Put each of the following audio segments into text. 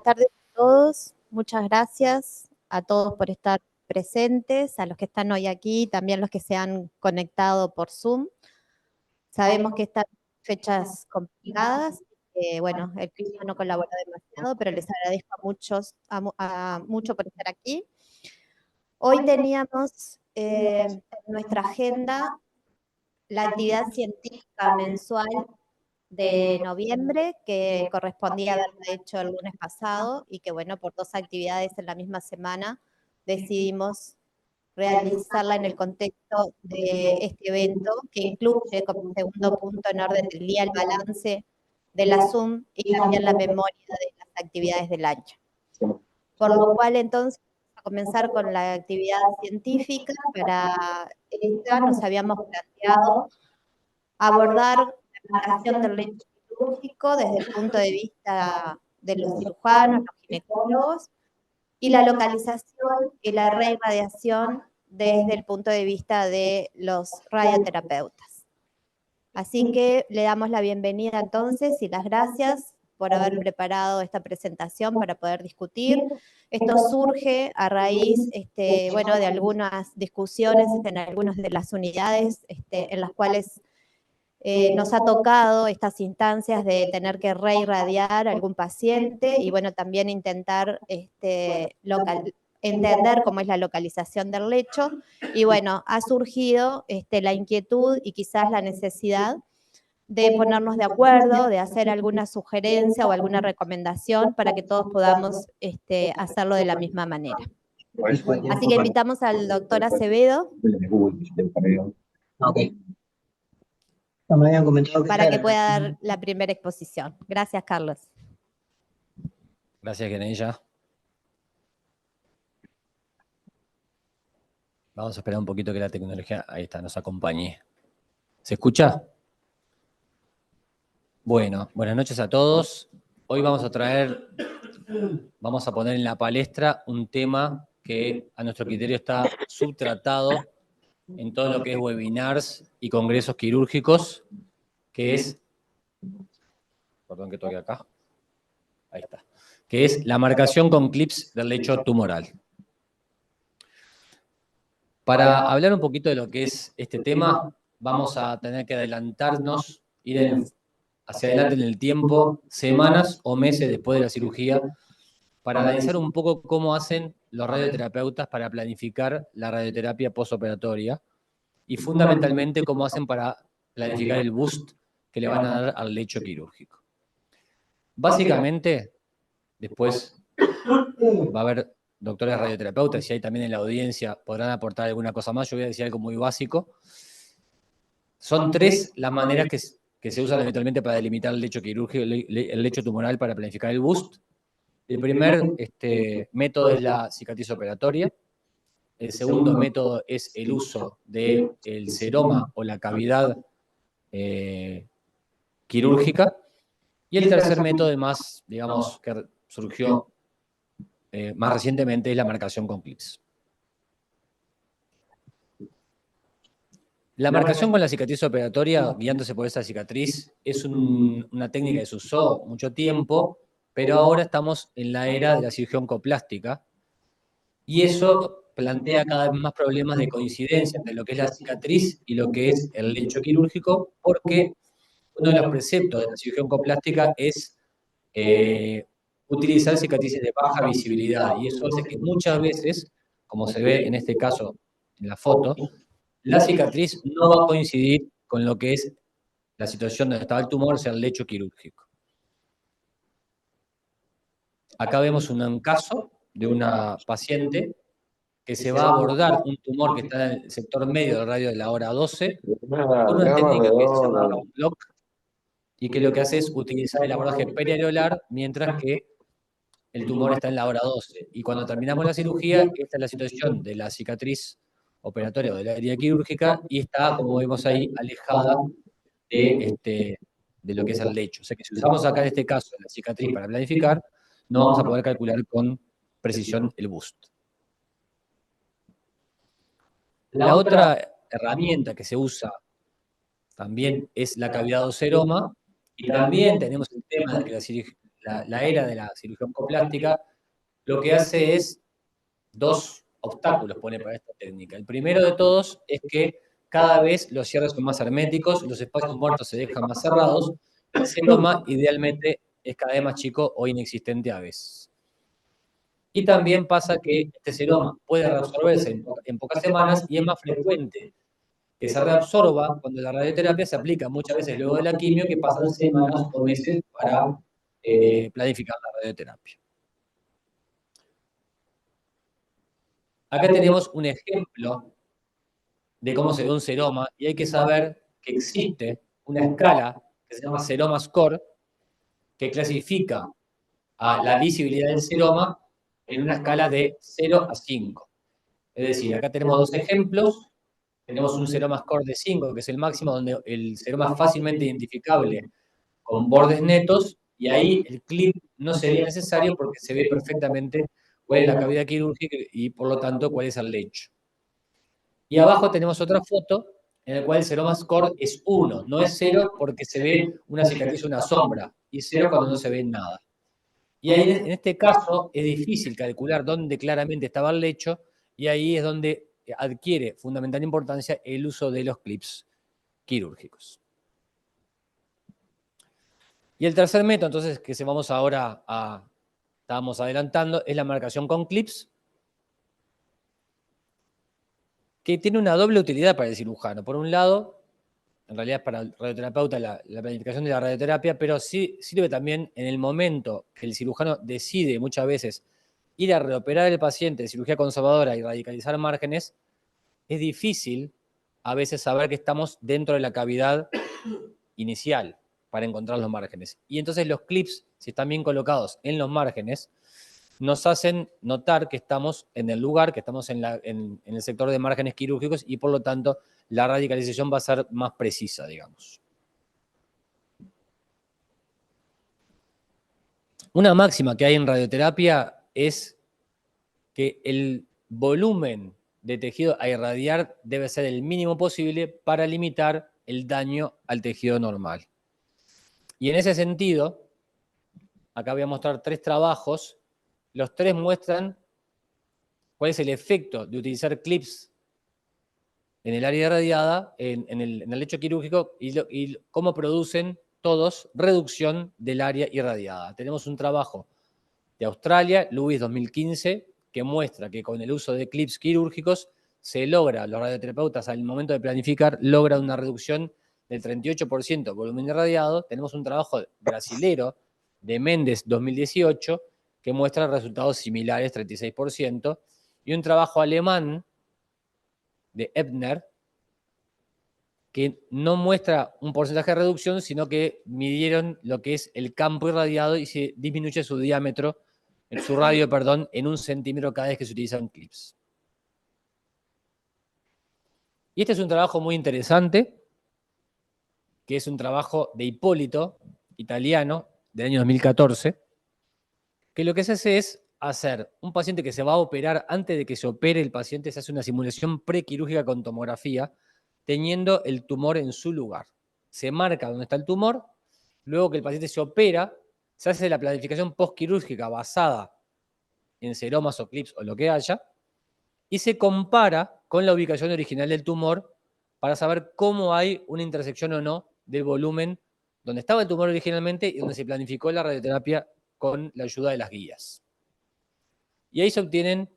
Tardes a todos, muchas gracias a todos por estar presentes, a los que están hoy aquí, también los que se han conectado por Zoom. Sabemos que estas fechas complicadas, bueno, el clima no colabora demasiado, pero les agradezco a muchos, mucho por estar aquí. Hoy teníamos en nuestra agenda la actividad científica mensual de noviembre, que correspondía haberla hecho el lunes pasado y que, bueno, por 2 actividades en la misma semana decidimos realizarla en el contexto de este evento, que incluye como segundo punto en orden del día el balance de la SUM y también la memoria de las actividades del año. Por lo cual, entonces, vamos a comenzar con la actividad científica. Para esta nos habíamos planteado abordar la marcación del lecho quirúrgico desde el punto de vista de los cirujanos, los ginecólogos, y la localización y la reirradiación desde el punto de vista de los radioterapeutas. Así que le damos la bienvenida entonces y las gracias por haber preparado esta presentación para poder discutir. Esto surge a raíz, bueno, de algunas discusiones en algunas de las unidades en las cuales nos ha tocado estas instancias de tener que reirradiar a algún paciente y bueno, también intentar entender cómo es la localización del lecho. Y bueno, ha surgido la inquietud y quizás la necesidad de ponernos de acuerdo, de hacer alguna sugerencia o alguna recomendación para que todos podamos hacerlo de la misma manera. Así que invitamos al doctor Acevedo. Okay. Me habían comentado para que pueda dar la primera exposición. Gracias, Carlos. Gracias, Kenella. Vamos a esperar un poquito que la tecnología, ahí está, nos acompañe. ¿Se escucha? Bueno, buenas noches a todos. Hoy vamos a poner en la palestra un tema que a nuestro criterio está subtratado en todo lo que es webinars y congresos quirúrgicos, que es, perdón que toque acá, ahí está, que es la marcación con clips del lecho tumoral. Para hablar un poquito de lo que es este tema, vamos a tener que adelantarnos, ir hacia adelante en el tiempo, semanas o meses después de la cirugía, para analizar un poco cómo hacen los radioterapeutas para planificar la radioterapia postoperatoria y fundamentalmente cómo hacen para planificar el boost que le van a dar al lecho quirúrgico. Básicamente, después va a haber doctores radioterapeutas, y hay también en la audiencia podrán aportar alguna cosa más. Yo voy a decir algo muy básico. Son 3 las maneras que se usan habitualmente para delimitar el lecho quirúrgico, el lecho tumoral para planificar el boost. El primer método es la cicatriz operatoria. El segundo método es el uso del seroma o la cavidad quirúrgica. Y el tercer método, más, digamos, que surgió más recientemente, es la marcación con clips. La marcación con la cicatriz operatoria, guiándose por esa cicatriz, es una técnica que se usó mucho tiempo, pero ahora estamos en la era de la cirugía oncoplástica, y eso plantea cada vez más problemas de coincidencia entre lo que es la cicatriz y lo que es el lecho quirúrgico, porque uno de los preceptos de la cirugía oncoplástica es utilizar cicatrices de baja visibilidad, y eso hace que muchas veces, como se ve en este caso en la foto, la cicatriz no va a coincidir con lo que es la situación donde estaba el tumor, o sea, el lecho quirúrgico. Acá vemos un caso de una paciente que se va a abordar un tumor que está en el sector medio del radio de la hora 12, con una técnica que se llama un block, y que lo que hace es utilizar el abordaje periareolar mientras que el tumor está en la hora 12. Y cuando terminamos la cirugía, esta es la situación de la cicatriz operatoria o de la herida quirúrgica, y está, como vemos ahí, alejada de lo que es el lecho. O sea que si usamos acá en este caso la cicatriz para planificar, no vamos a poder calcular con precisión el boost. La otra herramienta que se usa también es la cavidad o seroma, y también tenemos el tema de que la la era de la cirugía oncoplástica, lo que hace es 2 obstáculos pone para esta técnica. El primero de todos es que cada vez los cierres son más herméticos, los espacios muertos se dejan más cerrados, el seroma idealmente es cada vez más chico o inexistente a veces. Y también pasa que este seroma puede reabsorberse en pocas semanas y es más frecuente que se reabsorba cuando la radioterapia se aplica muchas veces luego de la quimio, que pasan semanas o meses para planificar la radioterapia. Acá tenemos un ejemplo de cómo se ve un seroma y hay que saber que existe una escala que se llama seroma score que clasifica a la visibilidad del seroma en una escala de 0 a 5. Es decir, acá tenemos 2 ejemplos. Tenemos un seroma score de 5, que es el máximo, donde el seroma es fácilmente identificable con bordes netos, y ahí el clip no sería necesario porque se ve perfectamente cuál es la cavidad quirúrgica y por lo tanto cuál es el lecho. Y abajo tenemos otra foto en la cual el seroma score es 1, no es 0 porque se ve una cicatriz, una sombra, y 0 cuando no se ve nada. Y ahí en este caso es difícil calcular dónde claramente estaba el lecho, y ahí es donde adquiere fundamental importancia el uso de los clips quirúrgicos. Y el tercer método, entonces, que vamos ahora estábamos adelantando, es la marcación con clips, que tiene una doble utilidad para el cirujano. Por un lado, en realidad es para el radioterapeuta la planificación de la radioterapia, pero sí sirve también en el momento que el cirujano decide muchas veces ir a reoperar al paciente de cirugía conservadora y radicalizar márgenes. Es difícil a veces saber que estamos dentro de la cavidad inicial para encontrar los márgenes. Y entonces los clips, si están bien colocados en los márgenes, nos hacen notar que estamos en el lugar, que estamos en el sector de márgenes quirúrgicos, y por lo tanto la radicalización va a ser más precisa, digamos. Una máxima que hay en radioterapia es que el volumen de tejido a irradiar debe ser el mínimo posible para limitar el daño al tejido normal. Y en ese sentido, acá voy a mostrar 3 trabajos. Los 3 muestran cuál es el efecto de utilizar clips en el área irradiada, en el lecho quirúrgico, y cómo producen todos reducción del área irradiada. Tenemos un trabajo de Australia, Lewis 2015, que muestra que con el uso de clips quirúrgicos se logra, los radioterapeutas al momento de planificar, logran una reducción del 38% volumen irradiado. Tenemos un trabajo brasilero de Méndez 2018 que muestra resultados similares, 36%, y un trabajo alemán de Ebner que no muestra un porcentaje de reducción, sino que midieron lo que es el campo irradiado y se disminuye su diámetro, su radio, perdón, en 1 centímetro cada vez que se utilizan clips. Y este es un trabajo muy interesante, que es un trabajo de Hipólito, italiano, del año 2014, que lo que se hace es hacer un paciente que se va a operar, antes de que se opere el paciente, se hace una simulación prequirúrgica con tomografía, teniendo el tumor en su lugar. Se marca dónde está el tumor, luego que el paciente se opera, se hace la planificación postquirúrgica basada en seromas o clips o lo que haya, y se compara con la ubicación original del tumor para saber cómo hay una intersección o no del volumen donde estaba el tumor originalmente y donde se planificó la radioterapia con la ayuda de las guías. Y ahí se obtienen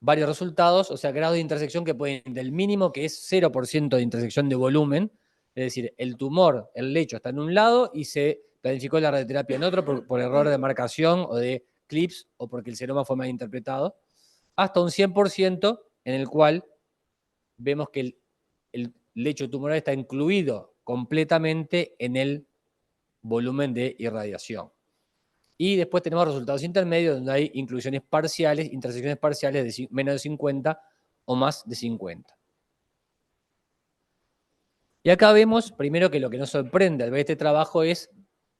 varios resultados, o sea, grados de intersección que pueden ir del mínimo, que es 0% de intersección de volumen, es decir, el tumor, el lecho está en un lado y se planificó la radioterapia en otro por error de marcación o de clips o porque el seroma fue mal interpretado, hasta un 100% en el cual vemos que el lecho tumoral está incluido completamente en el volumen de irradiación. Y después tenemos resultados intermedios donde hay inclusiones parciales, intersecciones parciales de menos de 50 o más de 50. Y acá vemos, primero, que lo que nos sorprende al ver este trabajo es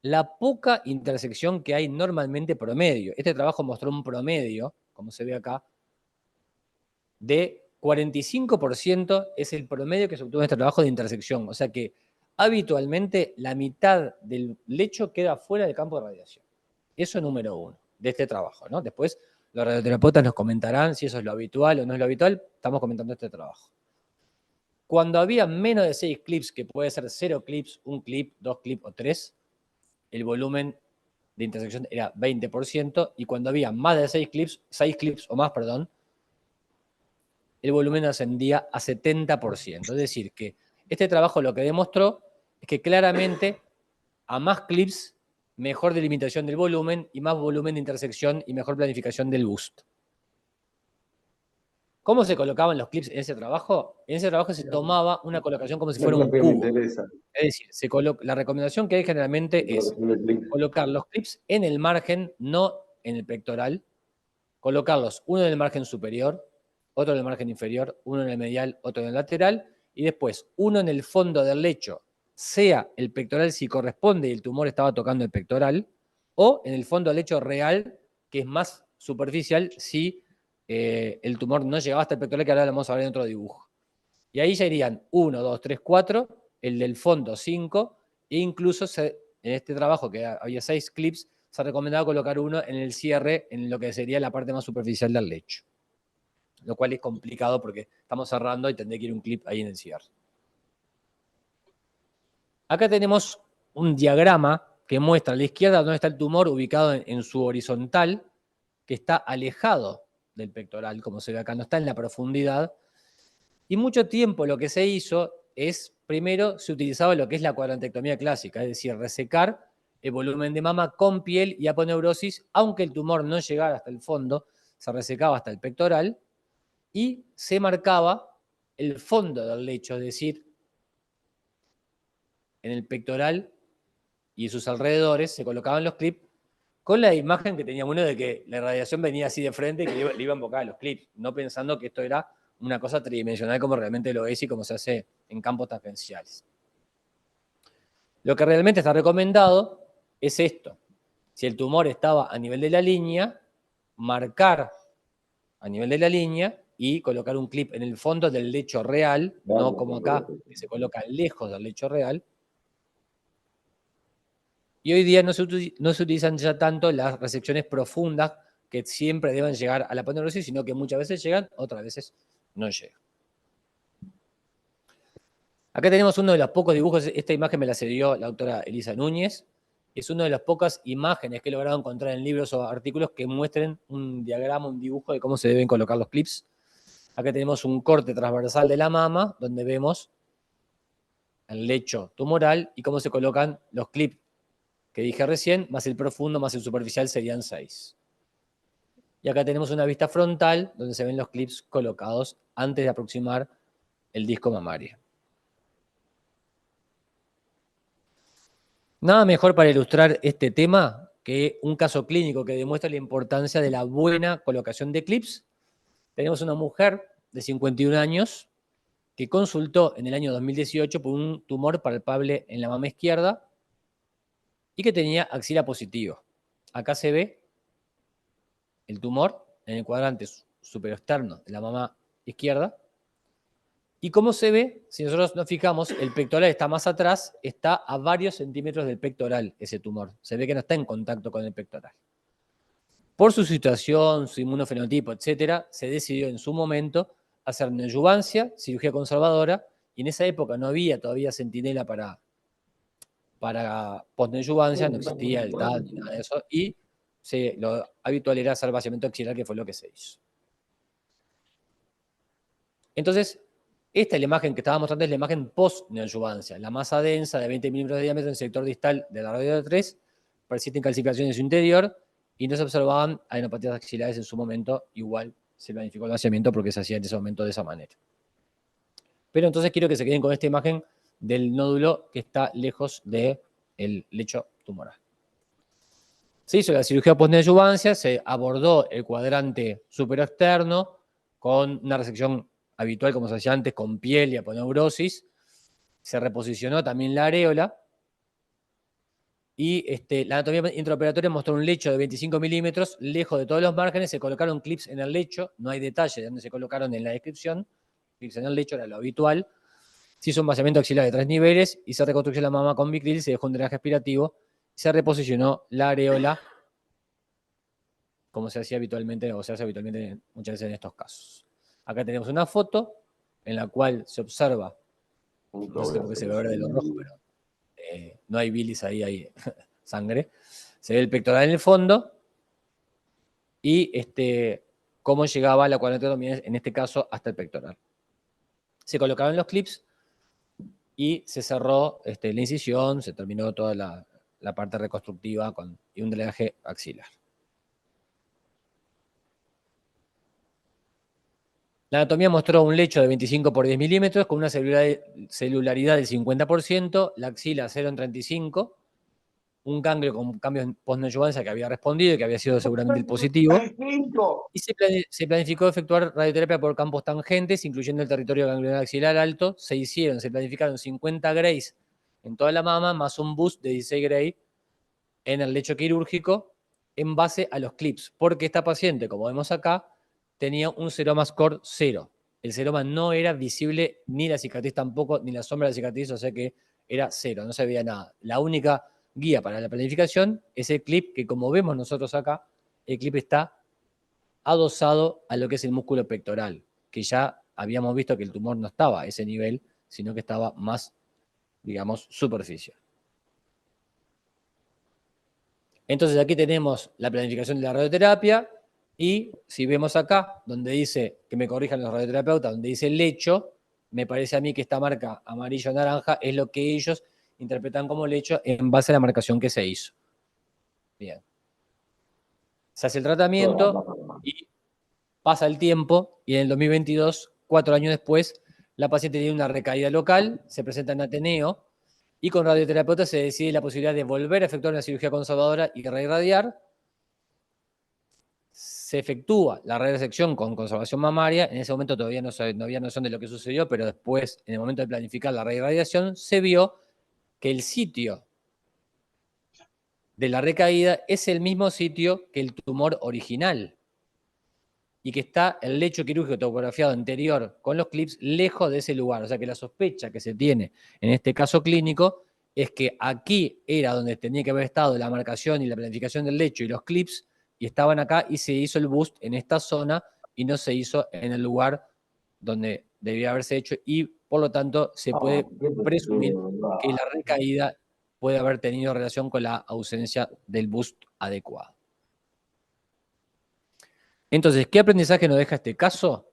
la poca intersección que hay normalmente promedio. Este trabajo mostró un promedio, como se ve acá, de 45% es el promedio que se obtuvo en este trabajo de intersección. O sea que habitualmente la mitad del lecho queda fuera del campo de radiación. Eso número uno, de este trabajo, ¿no? Después los radioterapeutas nos comentarán si eso es lo habitual o no es lo habitual. Estamos comentando este trabajo. Cuando había menos de 6 clips, que puede ser 0 clips, 1 clip, 2 clips o 3, el volumen de intersección era 20%, y cuando había más de 6 clips o más, perdón, el volumen ascendía a 70%. Es decir, que este trabajo lo que demostró es que claramente a más clips, mejor delimitación del volumen y más volumen de intersección y mejor planificación del boost. ¿Cómo se colocaban los clips en ese trabajo? En ese trabajo se tomaba una colocación como si fuera un cubo. Es decir, la recomendación que hay generalmente es colocar los clips en el margen, no en el pectoral. Colocarlos uno en el margen superior, otro en el margen inferior, uno en el medial, otro en el lateral, y después uno en el fondo del lecho, sea el pectoral si corresponde y el tumor estaba tocando el pectoral, o en el fondo del lecho real, que es más superficial si el tumor no llegaba hasta el pectoral, que ahora lo vamos a ver en otro dibujo. Y ahí ya irían 1, 2, 3, 4, el del fondo 5, e incluso en este trabajo que había 6 clips, se ha recomendado colocar uno en el cierre, en lo que sería la parte más superficial del lecho. Lo cual es complicado porque estamos cerrando y tendría que ir un clip ahí en el cierre. Acá tenemos un diagrama que muestra a la izquierda dónde está el tumor ubicado en su horizontal, que está alejado del pectoral, como se ve acá, no está en la profundidad. Y mucho tiempo lo que se hizo es, primero se utilizaba lo que es la cuadrantectomía clásica, es decir, resecar el volumen de mama con piel y aponeurosis, aunque el tumor no llegara hasta el fondo, se resecaba hasta el pectoral y se marcaba el fondo del lecho, es decir, en el pectoral y sus alrededores se colocaban los clips con la imagen que tenía uno de que la radiación venía así de frente y que le iba a enfocar a los clips, no pensando que esto era una cosa tridimensional como realmente lo es y como se hace en campos tangenciales. Lo que realmente está recomendado es esto. Si el tumor estaba a nivel de la línea, marcar a nivel de la línea y colocar un clip en el fondo del lecho real, no como acá, que se coloca lejos del lecho real. Y hoy día no se utilizan ya tanto las resecciones profundas que siempre deben llegar a la aponeurosis, sino que muchas veces llegan, otras veces no llegan. Acá tenemos uno de los pocos dibujos, esta imagen me la cedió la doctora Elisa Núñez, es una de las pocas imágenes que he logrado encontrar en libros o artículos que muestren un diagrama, un dibujo de cómo se deben colocar los clips. Acá tenemos un corte transversal de la mama, donde vemos el lecho tumoral y cómo se colocan los clips que dije recién, más el profundo, más el superficial serían 6. Y acá tenemos una vista frontal, donde se ven los clips colocados antes de aproximar el disco mamario. Nada mejor para ilustrar este tema que un caso clínico que demuestra la importancia de la buena colocación de clips. Tenemos una mujer de 51 años que consultó en el año 2018 por un tumor palpable en la mama izquierda y que tenía axila positivo. Acá se ve el tumor en el cuadrante superoexterno de la mama izquierda. Y como se ve, si nosotros nos fijamos, el pectoral está más atrás, está a varios centímetros del pectoral ese tumor. Se ve que no está en contacto con el pectoral. Por su situación, su inmunofenotipo, etc., se decidió en su momento hacer neoadyuvancia, cirugía conservadora, y en esa época no había todavía centinela para post-neoadyuvancia, no existía el TAD ni nada de eso, y lo habitual era hacer vaciamiento axilar, que fue lo que se hizo. Entonces, esta es la imagen que estaba mostrando, es la imagen post-neoadyuvancia. La masa densa de 20 milímetros de diámetro en el sector distal de la radiola 3, persisten calcificaciones en su interior y no se observaban adenopatías axilares en su momento. Igual se planificó el vaciamiento porque se hacía en ese momento de esa manera. Pero entonces quiero que se queden con esta imagen del nódulo que está lejos del lecho tumoral. Se hizo la cirugía post-neoadyuvancia, se abordó el cuadrante superoexterno con una resección habitual, como se hacía antes, con piel y aponeurosis. Se reposicionó también la areola. Y la anatomía intraoperatoria mostró un lecho de 25 milímetros, lejos de todos los márgenes. Se colocaron clips en el lecho. No hay detalle de dónde se colocaron en la descripción. Clips en el lecho era lo habitual. Se hizo un vaciamiento axilar de 3 niveles y se reconstruyó la mama con Vicryl, se dejó un drenaje aspirativo. Se reposicionó la areola como se hacía habitualmente, o se hace habitualmente muchas veces en estos casos. Acá tenemos una foto en la cual se observa, no sé por qué se ve verde lo rojo, pero no hay bilis ahí, hay sangre. Se ve el pectoral en el fondo y cómo llegaba la cuadranterotomía, en este caso, hasta el pectoral. Se colocaron los clips y se cerró la incisión, se terminó toda la parte reconstructiva y un drenaje axilar. La anatomía mostró un lecho de 25 por 10 milímetros con una celularidad del 50%, la axila 0,35, un ganglio con cambios postnoyudanza que había respondido y que había sido seguramente el positivo. Y se planificó efectuar radioterapia por campos tangentes, incluyendo el territorio ganglionar axilar alto. Se planificaron 50 grays en toda la mama, más un boost de 16 gray en el lecho quirúrgico, en base a los clips, porque esta paciente, como vemos acá, tenía un seroma score 0. El seroma no era visible, ni la cicatriz tampoco, ni la sombra de la cicatriz, o sea que era 0, no se veía nada. La única guía para la planificación es el clip, que como vemos nosotros acá, el clip está adosado a lo que es el músculo pectoral, que ya habíamos visto que el tumor no estaba a ese nivel, sino que estaba más, digamos, superficial. Entonces aquí tenemos la planificación de la radioterapia y si vemos acá, donde dice, que me corrijan los radioterapeutas, donde dice lecho, me parece a mí que esta marca amarillo-naranja es lo que ellos interpretan como lecho en base a la marcación que se hizo. Bien. Se hace el tratamiento y pasa el tiempo y en el 2022, 4 años después, la paciente tiene una recaída local, se presenta en Ateneo y con radioterapeuta se decide la posibilidad de volver a efectuar una cirugía conservadora y reirradiar. Se efectúa la resección con conservación mamaria. En ese momento todavía no había noción de lo que sucedió, pero después, en el momento de planificar la reirradiación, se vio que el sitio de la recaída es el mismo sitio que el tumor original y que está el lecho quirúrgico topografiado anterior con los clips lejos de ese lugar. O sea que la sospecha que se tiene en este caso clínico es que aquí era donde tenía que haber estado la marcación y la planificación del lecho y los clips, y estaban acá y se hizo el boost en esta zona y no se hizo en el lugar donde debía haberse hecho, y por lo tanto se puede presumir que la recaída puede haber tenido relación con la ausencia del boost adecuado. Entonces, ¿qué aprendizaje nos deja este caso?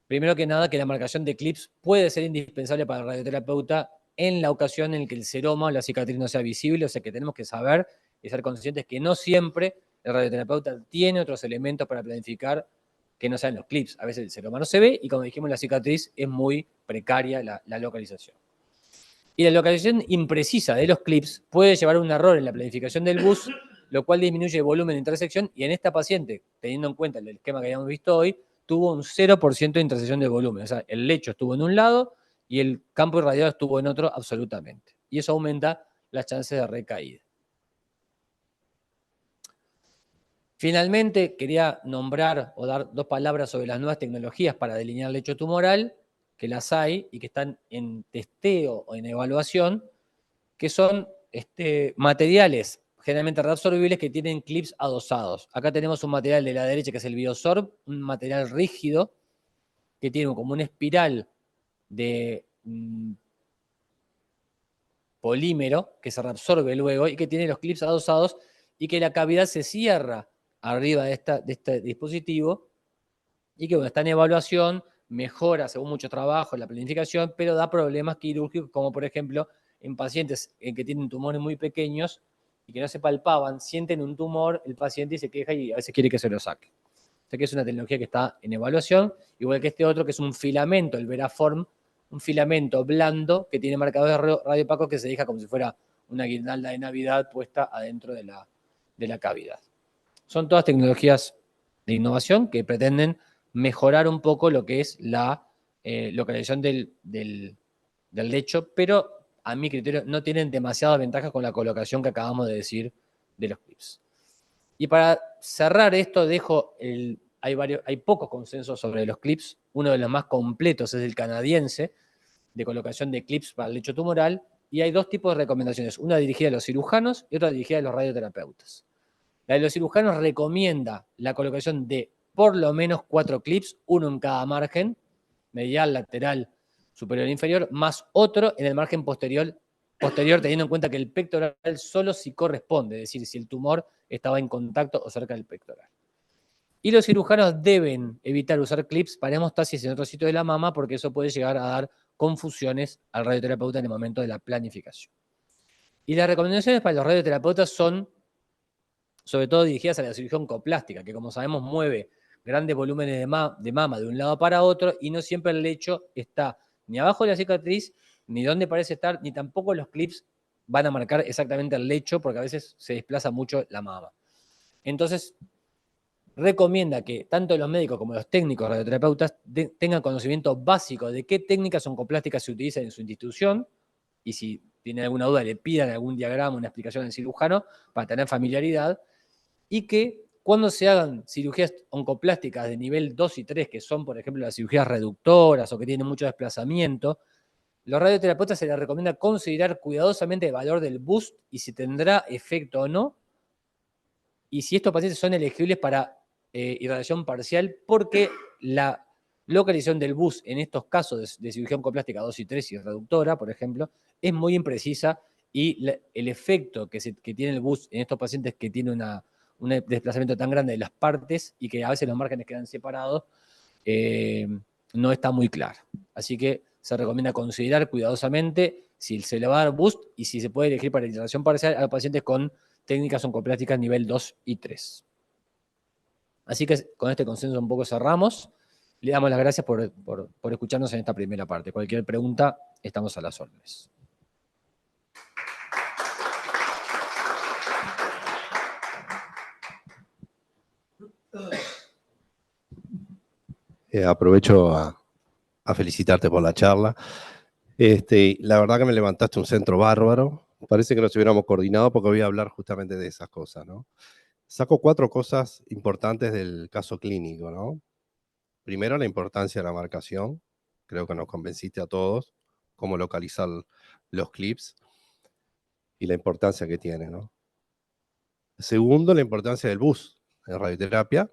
Primero que nada, que la marcación de clips puede ser indispensable para el radioterapeuta en la ocasión en que el seroma o la cicatriz no sea visible, o sea que tenemos que saber y ser conscientes que no siempre el radioterapeuta tiene otros elementos para planificar que no sean los clips. A veces el seroma no se ve y, como dijimos, la cicatriz es muy precaria la localización. Y la localización imprecisa de los clips puede llevar a un error en la planificación del bus, lo cual disminuye el volumen de intersección, y en esta paciente, teniendo en cuenta el esquema que habíamos visto hoy, tuvo un 0% de intersección de volumen. O sea, el lecho estuvo en un lado y el campo irradiado estuvo en otro absolutamente. Y eso aumenta las chances de recaída. Finalmente, quería nombrar o dar 2 palabras sobre las nuevas tecnologías para delinear lecho tumoral, que las hay y que están en testeo o en evaluación, que son materiales generalmente reabsorbibles que tienen clips adosados. Acá tenemos un material de la derecha que es el Biosorb, un material rígido que tiene como una espiral de polímero que se reabsorbe luego y que tiene los clips adosados, y que la cavidad se cierra arriba de este dispositivo, y que, bueno, está en evaluación, mejora según mucho trabajo la planificación, pero da problemas quirúrgicos, como por ejemplo en pacientes que tienen tumores muy pequeños y que no se palpaban, sienten un tumor, el paciente se queja y a veces quiere que se lo saque. O sea que es una tecnología que está en evaluación, igual que este otro, que es un filamento, el Veraform, un filamento blando que tiene marcadores radiopacos que se deja como si fuera una guirnalda de Navidad puesta adentro de la cavidad. Son todas tecnologías de innovación que pretenden mejorar un poco lo que es la localización del lecho, pero a mi criterio no tienen demasiadas ventajas con la colocación que acabamos de decir de los clips. Y para cerrar esto, hay pocos consensos sobre los clips. Uno de los más completos es el canadiense, de colocación de clips para el lecho tumoral, y hay 2 tipos de recomendaciones, una dirigida a los cirujanos y otra dirigida a los radioterapeutas. La de los cirujanos recomienda la colocación de por lo menos 4 clips, uno en cada margen, medial, lateral, superior e inferior, más otro en el margen posterior, teniendo en cuenta que el pectoral solo si corresponde, es decir, si el tumor estaba en contacto o cerca del pectoral. Y los cirujanos deben evitar usar clips para hemostasis en otro sitio de la mama porque eso puede llegar a dar confusiones al radioterapeuta en el momento de la planificación. Y las recomendaciones para los radioterapeutas son sobre todo dirigidas a la cirugía oncoplástica, que como sabemos mueve grandes volúmenes de mama de un lado para otro y no siempre el lecho está ni abajo de la cicatriz, ni donde parece estar, ni tampoco los clips van a marcar exactamente el lecho porque a veces se desplaza mucho la mama. Entonces, recomienda que tanto los médicos como los técnicos radioterapeutas tengan conocimiento básico de qué técnicas oncoplásticas se utilizan en su institución y si tienen alguna duda le pidan algún diagrama, una explicación al cirujano para tener familiaridad y que cuando se hagan cirugías oncoplásticas de nivel 2 y 3, que son, por ejemplo, las cirugías reductoras o que tienen mucho desplazamiento, los radioterapeutas se les recomienda considerar cuidadosamente el valor del boost y si tendrá efecto o no, y si estos pacientes son elegibles para irradiación parcial, porque la localización del boost en estos casos de cirugía oncoplástica 2 y 3 y reductora, por ejemplo, es muy imprecisa y el efecto que tiene el boost en estos pacientes que tiene un desplazamiento tan grande de las partes y que a veces los márgenes quedan separados, no está muy claro. Así que se recomienda considerar cuidadosamente si se le va a dar boost y si se puede elegir para irradiación parcial a los pacientes con técnicas oncoplásticas nivel 2 y 3. Así que con este consenso un poco cerramos. Le damos las gracias por escucharnos en esta primera parte. Cualquier pregunta, estamos a las órdenes. Aprovecho a felicitarte por la charla. La verdad que me levantaste un centro bárbaro. Parece que nos hubiéramos coordinado porque voy a hablar justamente de esas cosas, ¿no? Saco 4 cosas importantes del caso clínico, ¿no? Primero, la importancia de la marcación. Creo que nos convenciste a todos cómo localizar los clips y la importancia que tiene, ¿no? Segundo, la importancia del bus en radioterapia,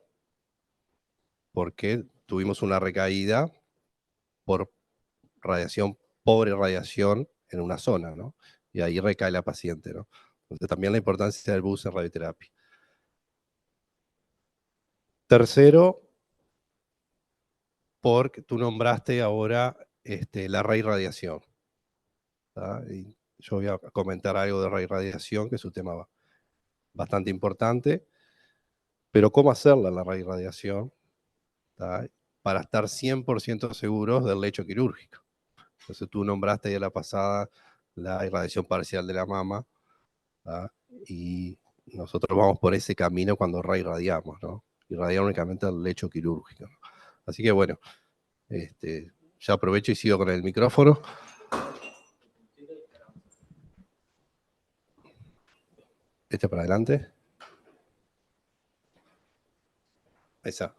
porque tuvimos una recaída por radiación, pobre radiación en una zona, ¿no? Y ahí recae la paciente, ¿no? Entonces también la importancia del bus en radioterapia. Tercero, porque tú nombraste ahora la reirradiación. Y yo voy a comentar algo de reirradiación, que es un tema bastante importante, pero ¿cómo hacerla la reirradiación? Para estar 100% seguros del lecho quirúrgico. Entonces tú nombraste ya la pasada la irradiación parcial de la mama, y nosotros vamos por ese camino cuando reirradiamos, ¿no? Irradiar únicamente el lecho quirúrgico, ¿no? Así que bueno, ya aprovecho y sigo con el micrófono. Para adelante. Ahí está.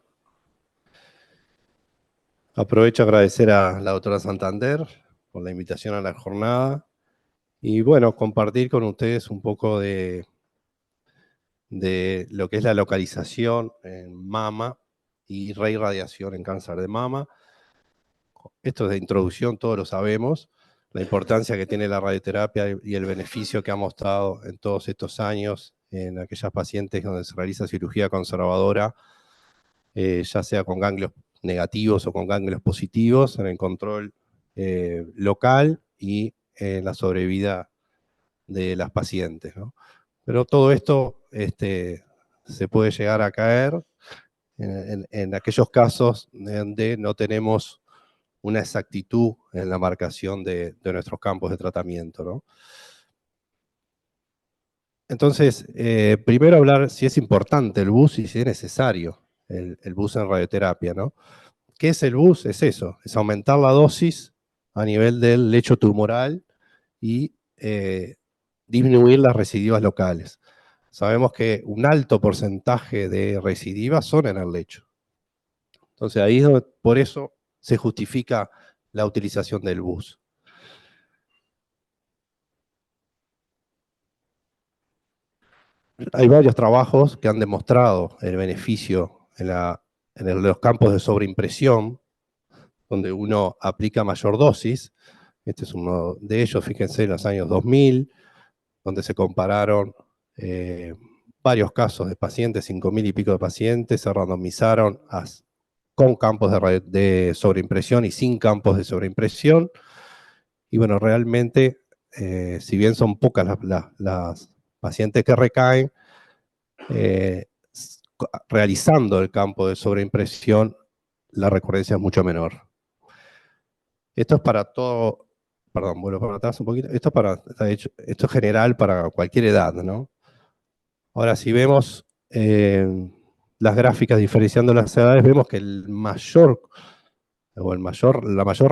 Aprovecho a agradecer a la doctora Santander por la invitación a la jornada y bueno, compartir con ustedes un poco de lo que es la localización en mama y reirradiación en cáncer de mama. Esto es de introducción, todos lo sabemos, la importancia que tiene la radioterapia y el beneficio que ha mostrado en todos estos años en aquellas pacientes donde se realiza cirugía conservadora, ya sea con ganglios negativos o con ganglios positivos, en el control local y en la sobrevida de las pacientes, ¿no? Pero todo esto se puede llegar a caer en aquellos casos donde no tenemos una exactitud en la marcación de nuestros campos de tratamiento, ¿no? Entonces, primero hablar si es importante el BUS y si es necesario el BUS en radioterapia, ¿no? ¿Qué es el BUS? Es eso, es aumentar la dosis a nivel del lecho tumoral y disminuir las recidivas locales. Sabemos que un alto porcentaje de recidivas son en el lecho. Entonces ahí es donde, por eso se justifica la utilización del BUS. hay varios trabajos que han demostrado el beneficio en los campos de sobreimpresión, donde uno aplica mayor dosis. Este es uno de ellos, fíjense, en los años 2000, donde se compararon varios casos de pacientes, 5.000 y pico de pacientes, se randomizaron con campos de sobreimpresión y sin campos de sobreimpresión. Y bueno, realmente, si bien son pocas las pacientes que recaen, realizando el campo de sobreimpresión, la recurrencia es mucho menor. Esto es para todo, perdón, vuelvo para atrás un poquito, esto es general para cualquier edad, ¿no? Ahora, si vemos las gráficas diferenciando las edades, vemos que la mayor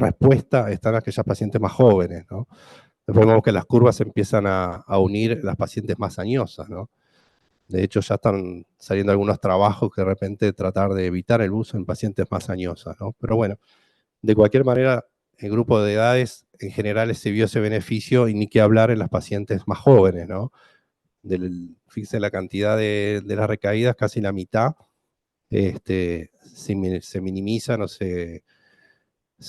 respuesta está en aquellas pacientes más jóvenes, ¿no? Después vemos que las curvas empiezan a unir las pacientes más añosas, ¿no? De hecho, ya están saliendo algunos trabajos que de repente tratar de evitar el uso en pacientes más añosas, ¿no? Pero bueno, de cualquier manera, el grupo de edades en general se vio ese beneficio y ni que hablar en las pacientes más jóvenes, ¿no? Fíjense la cantidad de las recaídas, casi la mitad, se minimizan o se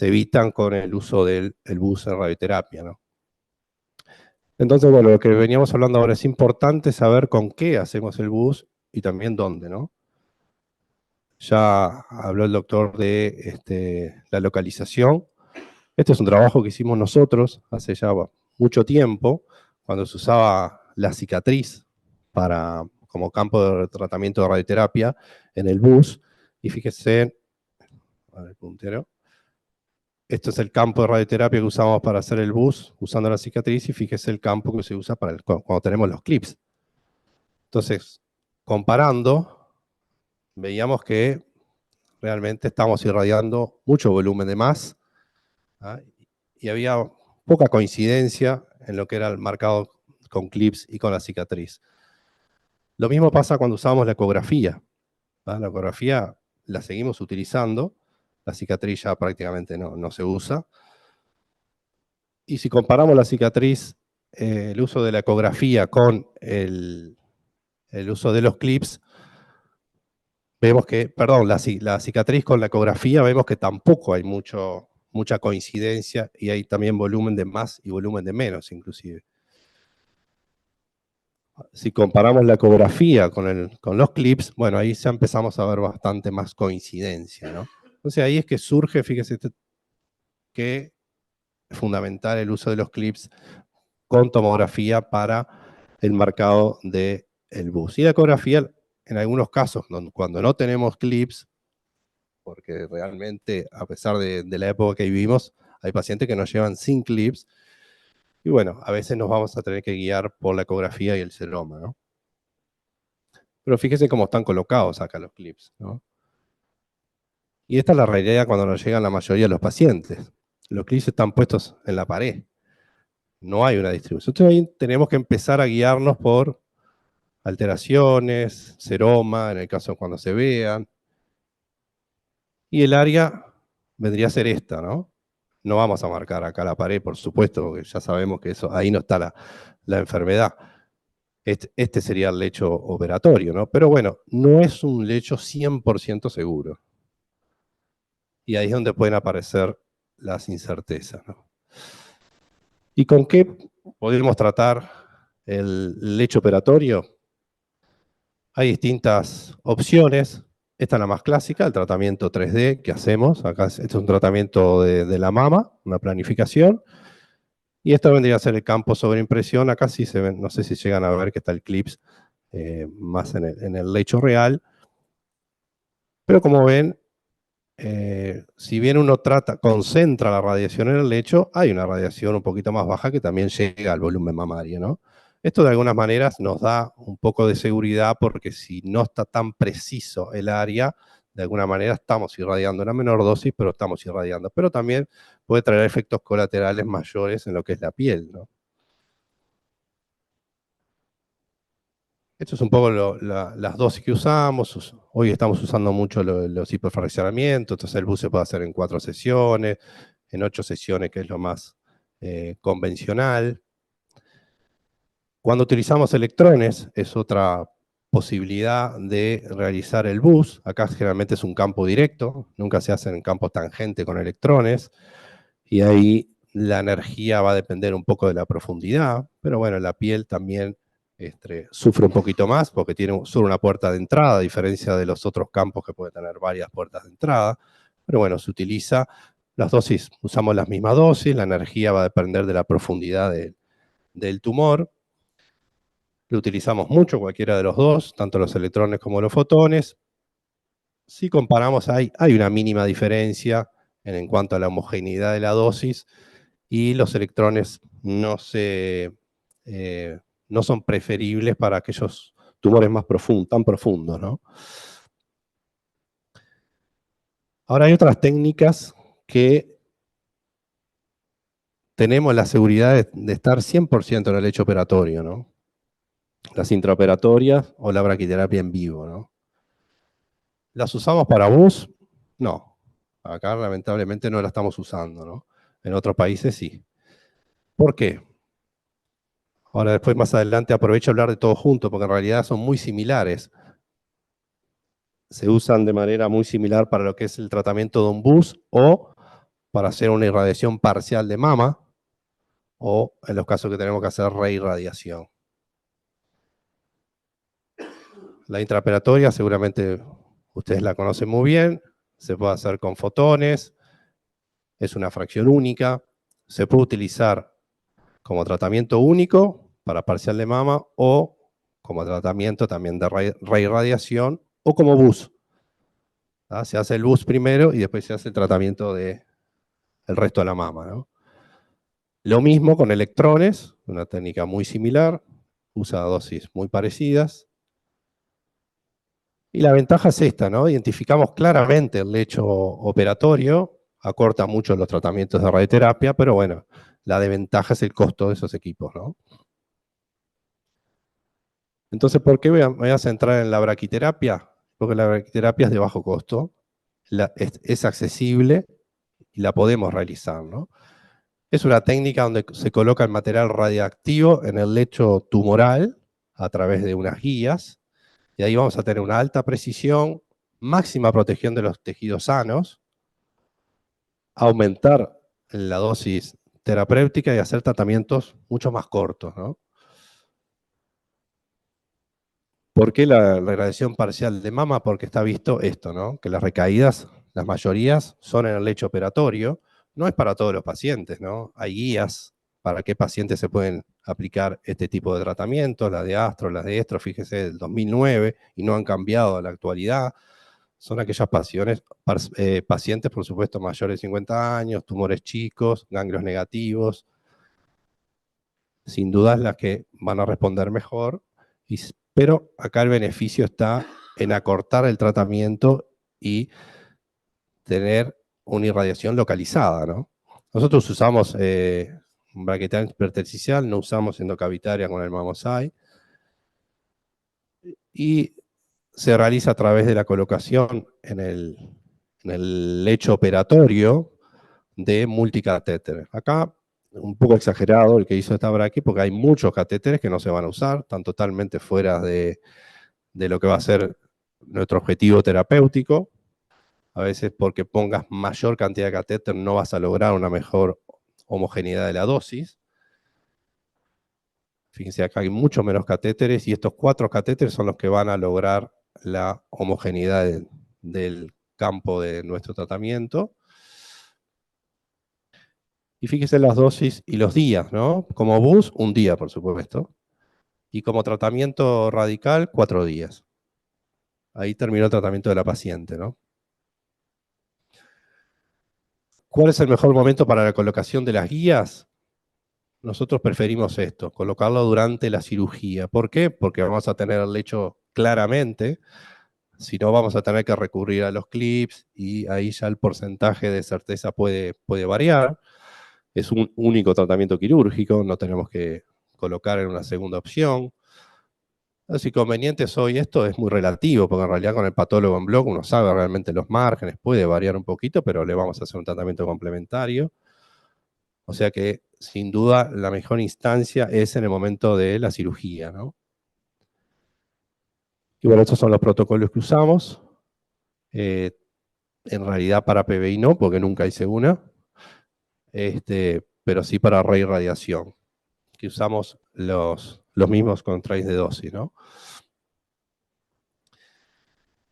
evitan con el uso del bus en radioterapia, ¿no? Entonces, bueno, lo que veníamos hablando ahora es importante saber con qué hacemos el bus y también dónde, ¿no? Ya habló el doctor de la localización. Este es un trabajo que hicimos nosotros hace ya mucho tiempo, cuando se usaba la cicatriz como campo de tratamiento de radioterapia en el bus. Y fíjense, a ver, puntero. Esto es el campo de radioterapia que usamos para hacer el bus, usando la cicatriz, y fíjese el campo que se usa cuando tenemos los clips. Entonces, comparando, veíamos que realmente estamos irradiando mucho volumen de más, ¿ah? Y había poca coincidencia en lo que era el marcado con clips y con la cicatriz. Lo mismo pasa cuando usamos la ecografía, ¿ah? La ecografía la seguimos utilizando, la cicatriz ya prácticamente no se usa. Y si comparamos la cicatriz, el uso de la ecografía con el uso de los clips, vemos que, perdón, la cicatriz con la ecografía, vemos que tampoco hay mucha coincidencia y hay también volumen de más y volumen de menos, inclusive. Si comparamos la ecografía con los clips, bueno, ahí ya empezamos a ver bastante más coincidencia, ¿no? Entonces ahí es que surge, fíjese, que es fundamental el uso de los clips con tomografía para el marcado del bus. Y la ecografía, en algunos casos, cuando no tenemos clips, porque realmente, a pesar de la época que vivimos, hay pacientes que nos llevan sin clips, y bueno, a veces nos vamos a tener que guiar por la ecografía y el seroma, ¿no? Pero fíjense cómo están colocados acá los clips, ¿no? Y esta es la realidad cuando nos llegan la mayoría de los pacientes. Los clips están puestos en la pared. No hay una distribución. Entonces ahí tenemos que empezar a guiarnos por alteraciones, seroma, en el caso de cuando se vean. Y el área vendría a ser esta, ¿no? No vamos a marcar acá la pared, por supuesto, porque ya sabemos que ahí no está la enfermedad. Este sería el lecho operatorio, ¿no? Pero bueno, no es un lecho 100% seguro. Y ahí es donde pueden aparecer las incertezas, ¿no? ¿Y con qué podemos tratar el lecho operatorio? Hay distintas opciones. Esta es la más clásica, el tratamiento 3D que hacemos. Acá este es un tratamiento de la mama, una planificación. Y esto vendría a ser el campo sobre impresión. Acá sí se ven, no sé si llegan a ver que está el clips más en el lecho real. Pero como ven, si bien uno concentra la radiación en el lecho, hay una radiación un poquito más baja que también llega al volumen mamario, ¿no? Esto de algunas maneras nos da un poco de seguridad porque si no está tan preciso el área, de alguna manera estamos irradiando una menor dosis, pero estamos irradiando. Pero también puede traer efectos colaterales mayores en lo que es la piel, ¿no? Esto es un poco las dosis que usamos. Hoy estamos usando mucho los hiperfraccionamientos, entonces el bus se puede hacer en 4 sesiones, en 8 sesiones, que es lo más convencional. Cuando utilizamos electrones, es otra posibilidad de realizar el bus. Acá generalmente es un campo directo, nunca se hace en campo tangente con electrones, y ahí la energía va a depender un poco de la profundidad, pero bueno, la piel también sufre un poquito más porque tiene solo una puerta de entrada, a diferencia de los otros campos que pueden tener varias puertas de entrada. Pero bueno, se utiliza las dosis, usamos las mismas dosis, la energía va a depender de la profundidad del tumor. Lo utilizamos mucho, cualquiera de los dos, tanto los electrones como los fotones. Si comparamos, hay una mínima diferencia en cuanto a la homogeneidad de la dosis, y los electrones no son preferibles para aquellos tumores más profundos, tan profundos, ¿no? Ahora hay otras técnicas que tenemos la seguridad de estar 100% en el lecho operatorio, ¿no? Las intraoperatorias o la braquiterapia en vivo, ¿no? ¿Las usamos para bus? No. Acá lamentablemente no la estamos usando, ¿no? En otros países sí. ¿Por qué? Ahora después más adelante aprovecho a hablar de todo junto, porque en realidad son muy similares. Se usan de manera muy similar para lo que es el tratamiento de un bus o para hacer una irradiación parcial de mama, o en los casos que tenemos que hacer reirradiación. La intraoperatoria seguramente ustedes la conocen muy bien, se puede hacer con fotones, es una fracción única, se puede utilizar como tratamiento único para parcial de mama o como tratamiento también de reirradiación o como bus. Se hace el bus primero y después se hace el tratamiento del resto de la mama, ¿no? Lo mismo con electrones, una técnica muy similar, usa dosis muy parecidas. Y la ventaja es esta, ¿no? Identificamos claramente el lecho operatorio, acorta mucho los tratamientos de radioterapia, pero bueno, la desventaja es el costo de esos equipos, ¿no? Entonces, ¿por qué me voy a centrar en la braquiterapia? Porque la braquiterapia es de bajo costo, es accesible y la podemos realizar, ¿no? Es una técnica donde se coloca el material radiactivo en el lecho tumoral a través de unas guías, y ahí vamos a tener una alta precisión, máxima protección de los tejidos sanos, aumentar la dosis terapéutica y hacer tratamientos mucho más cortos, ¿no? ¿Por qué la irradiación parcial de mama? Porque está visto esto, ¿no? Que las recaídas, las mayorías, son en el lecho operatorio. No es para todos los pacientes, ¿no? Hay guías para qué pacientes se pueden aplicar este tipo de tratamientos, las de Astro, las de Estro, fíjese, del 2009, y no han cambiado a la actualidad. Son aquellas pacientes, por supuesto, mayores de 50 años, tumores chicos, ganglios negativos. Sin duda es las que van a responder mejor, pero acá el beneficio está en acortar el tratamiento y tener una irradiación localizada, ¿no? Nosotros usamos braquiterapia intersticial, no usamos endocavitaria con el Mamoside, y se realiza a través de la colocación en el lecho operatorio de multicatéteres. Acá, un poco exagerado el que hizo esta braquia, porque hay muchos catéteres que no se van a usar, están totalmente fuera de lo que va a ser nuestro objetivo terapéutico. A veces porque pongas mayor cantidad de catéter no vas a lograr una mejor homogeneidad de la dosis. Fíjense, acá hay mucho menos catéteres, y estos 4 catéteres son los que van a lograr la homogeneidad del campo de nuestro tratamiento. Y fíjense las dosis y los días, ¿no? Como bus, un día, por supuesto. Y como tratamiento radical, 4 días. Ahí terminó el tratamiento de la paciente, ¿no? ¿Cuál es el mejor momento para la colocación de las guías? Nosotros preferimos esto, colocarlo durante la cirugía. ¿Por qué? Porque vamos a tener el lecho claramente, si no vamos a tener que recurrir a los clips, y ahí ya el porcentaje de certeza puede variar. Es un único tratamiento quirúrgico, no tenemos que colocar en una segunda opción. Los inconvenientes hoy, esto es muy relativo, porque en realidad con el patólogo en bloc uno sabe realmente los márgenes, puede variar un poquito, pero le vamos a hacer un tratamiento complementario. O sea que sin duda, la mejor instancia es en el momento de la cirugía, ¿no? Y bueno, estos son los protocolos que usamos. En realidad para PBI no, porque nunca hice una. Pero sí para reirradiación, que usamos los mismos controles de dosis, ¿no?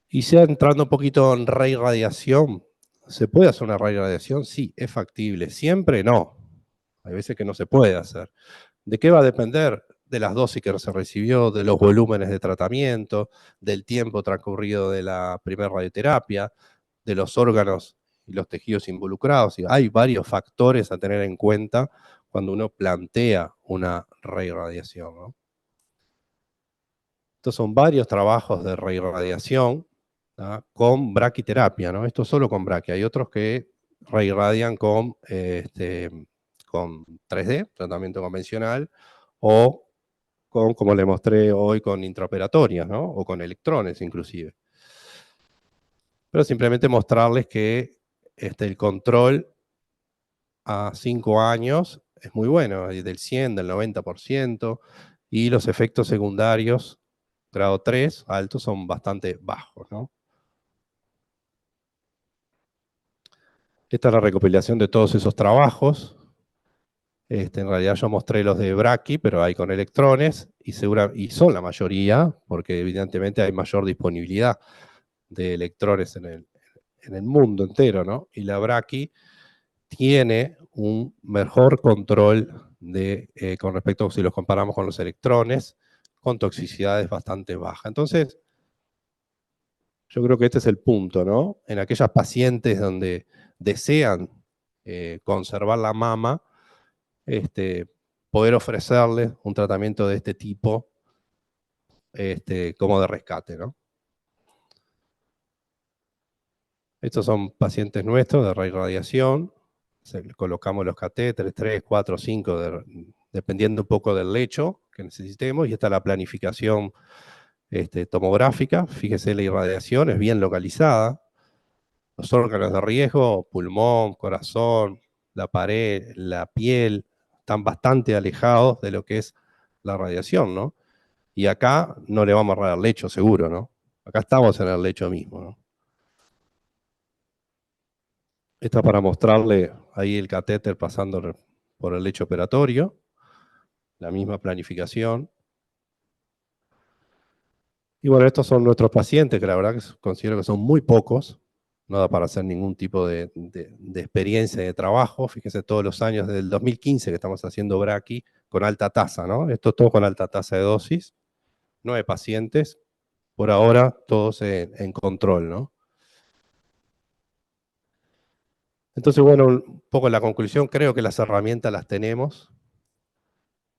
Y ya entrando un poquito en reirradiación, ¿se puede hacer una reirradiación? Sí, es factible. Siempre no. Hay veces que no se puede hacer. ¿De qué va a depender? De las dosis que se recibió, de los volúmenes de tratamiento, del tiempo transcurrido de la primera radioterapia, de los órganos y los tejidos involucrados. Hay varios factores a tener en cuenta cuando uno plantea una reirradiación, ¿no? Estos son varios trabajos de reirradiación, ¿tá? Con braquiterapia, ¿no? Esto solo con braquia. Hay otros que reirradian con 3D, tratamiento convencional, o con, como le mostré hoy, con intraoperatorias, ¿no? O con electrones inclusive. Pero simplemente mostrarles que el control a 5 años es muy bueno, del 100, del 90%, y los efectos secundarios, grado 3, altos, son bastante bajos, ¿no? Esta es la recopilación de todos esos trabajos. En realidad yo mostré los de Braqui, pero hay con electrones, y son la mayoría, porque evidentemente hay mayor disponibilidad de electrones en el mundo entero, ¿no? Y la Braqui tiene un mejor control con respecto a si los comparamos con los electrones, con toxicidades bastante bajas. Entonces, yo creo que este es el punto, ¿no? En aquellas pacientes donde desean conservar la mama, poder ofrecerles un tratamiento de este tipo como de rescate, ¿no? Estos son pacientes nuestros de reirradiación. Colocamos los catéteres, 3, 4, 5, dependiendo un poco del lecho que necesitemos, y esta es la planificación tomográfica. Fíjese, la irradiación es bien localizada. Los órganos de riesgo, pulmón, corazón, la pared, la piel, están bastante alejados de lo que es la radiación, ¿no? Y acá no le vamos a radiar el lecho seguro, ¿no? Acá estamos en el lecho mismo, ¿no? Esta es para mostrarle ahí el catéter pasando por el lecho operatorio, la misma planificación. Y bueno, estos son nuestros pacientes, que la verdad que considero que son muy pocos, no da para hacer ningún tipo de experiencia de trabajo. Fíjense, todos los años, desde el 2015 que estamos haciendo Braqui, con alta tasa, ¿no? Esto es todo con alta tasa de dosis, 9 pacientes, por ahora todos en control, ¿no? Entonces, bueno, un poco la conclusión, creo que las herramientas las tenemos.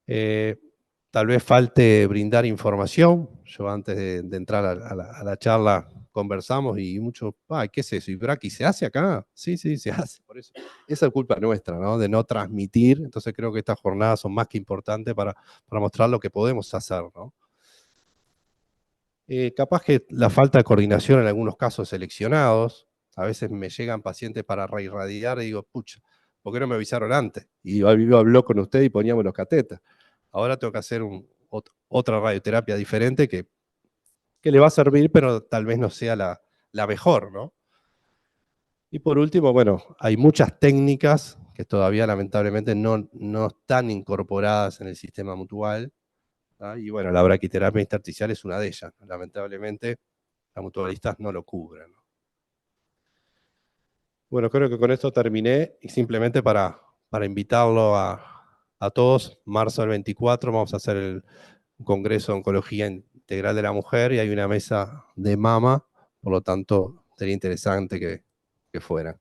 Tal vez falte brindar información. Yo antes de entrar a la charla conversamos y mucho, ¿qué es eso? ¿Y Braqui se hace acá? Sí, sí, se hace. Por eso, esa es culpa nuestra, ¿no? De no transmitir. Entonces creo que estas jornadas son más que importantes para mostrar lo que podemos hacer, ¿no? Capaz que la falta de coordinación en algunos casos seleccionados. A veces me llegan pacientes para reirradiar y digo, pucha, ¿por qué no me avisaron antes? Y yo habló con usted y poníamos los catetas. Ahora tengo que hacer otra radioterapia diferente que le va a servir, pero tal vez no sea la mejor, ¿no? Y por último, bueno, hay muchas técnicas que todavía lamentablemente no están incorporadas en el sistema mutual, ¿tá? Y bueno, la braquiterapia intersticial es una de ellas. Lamentablemente, las mutualistas no lo cubren, ¿no? Bueno, creo que con esto terminé, y simplemente para invitarlo a todos, marzo del 24 vamos a hacer un congreso de oncología integral de la mujer, y hay una mesa de mama, por lo tanto sería interesante que fueran.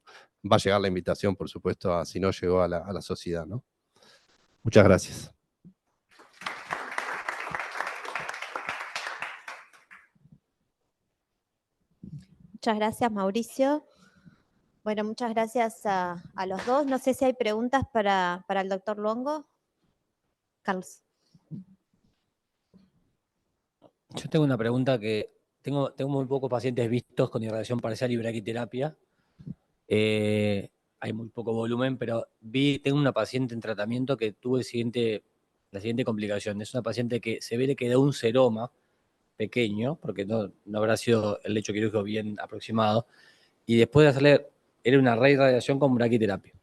Va a llegar la invitación, por supuesto, si no llegó a la sociedad, ¿no? Muchas gracias. Muchas gracias, Mauricio. Bueno, muchas gracias a los dos. No sé si hay preguntas para el doctor Luongo. Carlos. Yo tengo una pregunta que tengo muy pocos pacientes vistos con irradiación parcial y braquiterapia. hay muy poco volumen, pero tengo una paciente en tratamiento que tuvo la siguiente complicación. Es una paciente que se ve le quedó un seroma pequeño, porque no habrá sido el lecho quirúrgico bien aproximado, y después de hacerle, era una radiación con braquiterapia.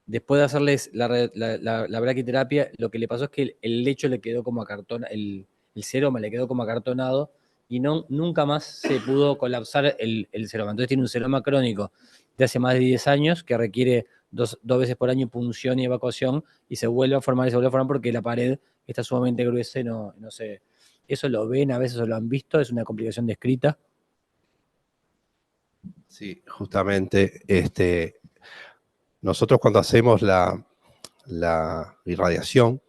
Después de hacerles la braquiterapia, lo que le pasó es que el lecho le quedó como acartonado, el seroma le quedó como acartonado, y nunca más se pudo colapsar el seroma. Entonces tiene un seroma crónico de hace más de 10 años que requiere dos veces por año punción y evacuación, y se vuelve a formar porque la pared está sumamente gruesa y no se... Eso lo ven a veces o lo han visto, es una complicación descrita. Sí, justamente, nosotros cuando hacemos la irradiación,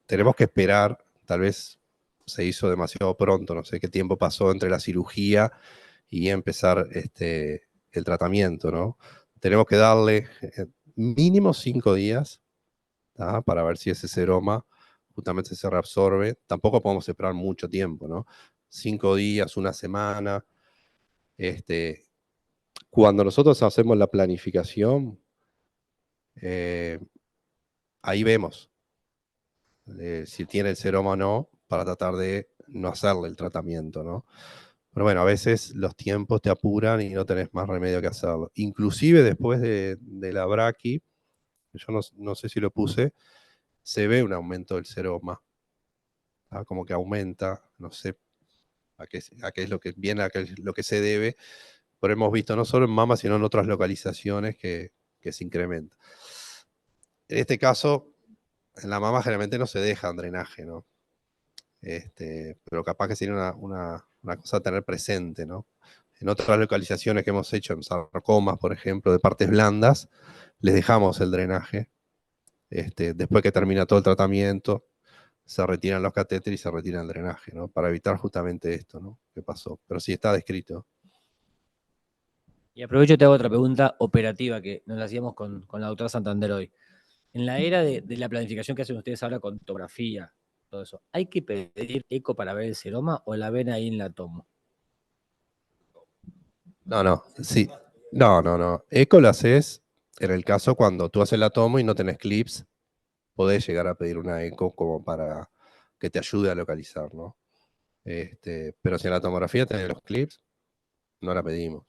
tenemos que esperar, tal vez se hizo demasiado pronto, no sé qué tiempo pasó entre la cirugía y empezar el tratamiento, ¿no? Tenemos que darle mínimo 5 días, ¿tá? Para ver si ese seroma justamente se reabsorbe. Tampoco podemos esperar mucho tiempo, ¿no? 5 días, una semana. Cuando nosotros hacemos la planificación, ahí vemos si tiene el seroma o no, para tratar de no hacerle el tratamiento, ¿no? Pero bueno, a veces los tiempos te apuran y no tenés más remedio que hacerlo. Inclusive después de la braqui, yo no sé si lo puse, se ve un aumento del seroma, ¿tá? Como que aumenta, no sé a qué es lo que viene, a qué es lo que se debe, pero hemos visto no solo en mama, sino en otras localizaciones que se incrementa. En este caso, en la mama generalmente no se deja drenaje, ¿no? Pero capaz que sería una cosa a tener presente, ¿no? En otras localizaciones que hemos hecho, en sarcomas, por ejemplo, de partes blandas, les dejamos el drenaje. Después que termina todo el tratamiento, se retiran los catéteres y se retira el drenaje, ¿no? Para evitar justamente esto, ¿no? ¿Qué pasó? Pero sí está descrito. Y aprovecho y te hago otra pregunta operativa que nos la hacíamos con la doctora Santander hoy. En la era de la planificación que hacen ustedes ahora con tomografía, todo eso, ¿hay que pedir eco para ver el seroma o la ven ahí en la tomo? No, sí. No. Eco lo haces en el caso cuando tú haces la tomo y no tenés clips, podés llegar a pedir una eco como para que te ayude a localizar, ¿no? Pero si en la tomografía tenés los clips, no la pedimos.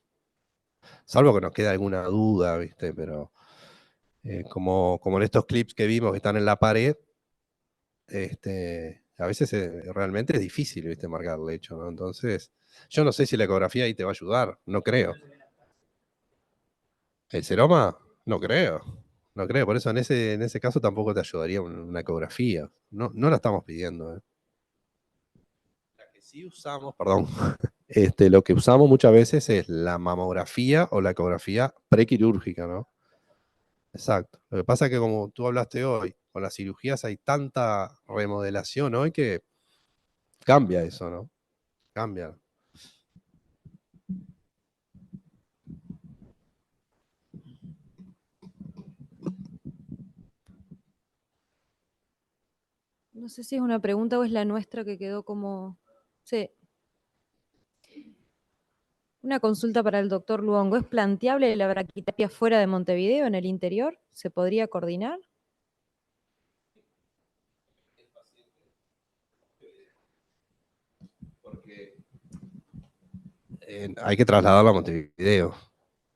Salvo que nos quede alguna duda, ¿viste? Pero como en estos clips que vimos que están en la pared, a veces realmente es difícil, ¿viste? Marcar el hecho, ¿no? Entonces, yo no sé si la ecografía ahí te va a ayudar, no creo. ¿El seroma? No creo. No creo, por eso en ese caso tampoco te ayudaría una ecografía. No la estamos pidiendo, ¿eh? La que sí usamos, perdón, lo que usamos muchas veces es la mamografía o la ecografía prequirúrgica, ¿no? Exacto. Lo que pasa es que como tú hablaste hoy, con las cirugías hay tanta remodelación hoy que cambia eso, ¿no? Cambia. No sé si es una pregunta o es la nuestra que quedó como... Sí. Una consulta para el doctor Luongo. ¿Es planteable la braquiterapia fuera de Montevideo, en el interior? ¿Se podría coordinar? Porque hay que trasladarlo a Montevideo,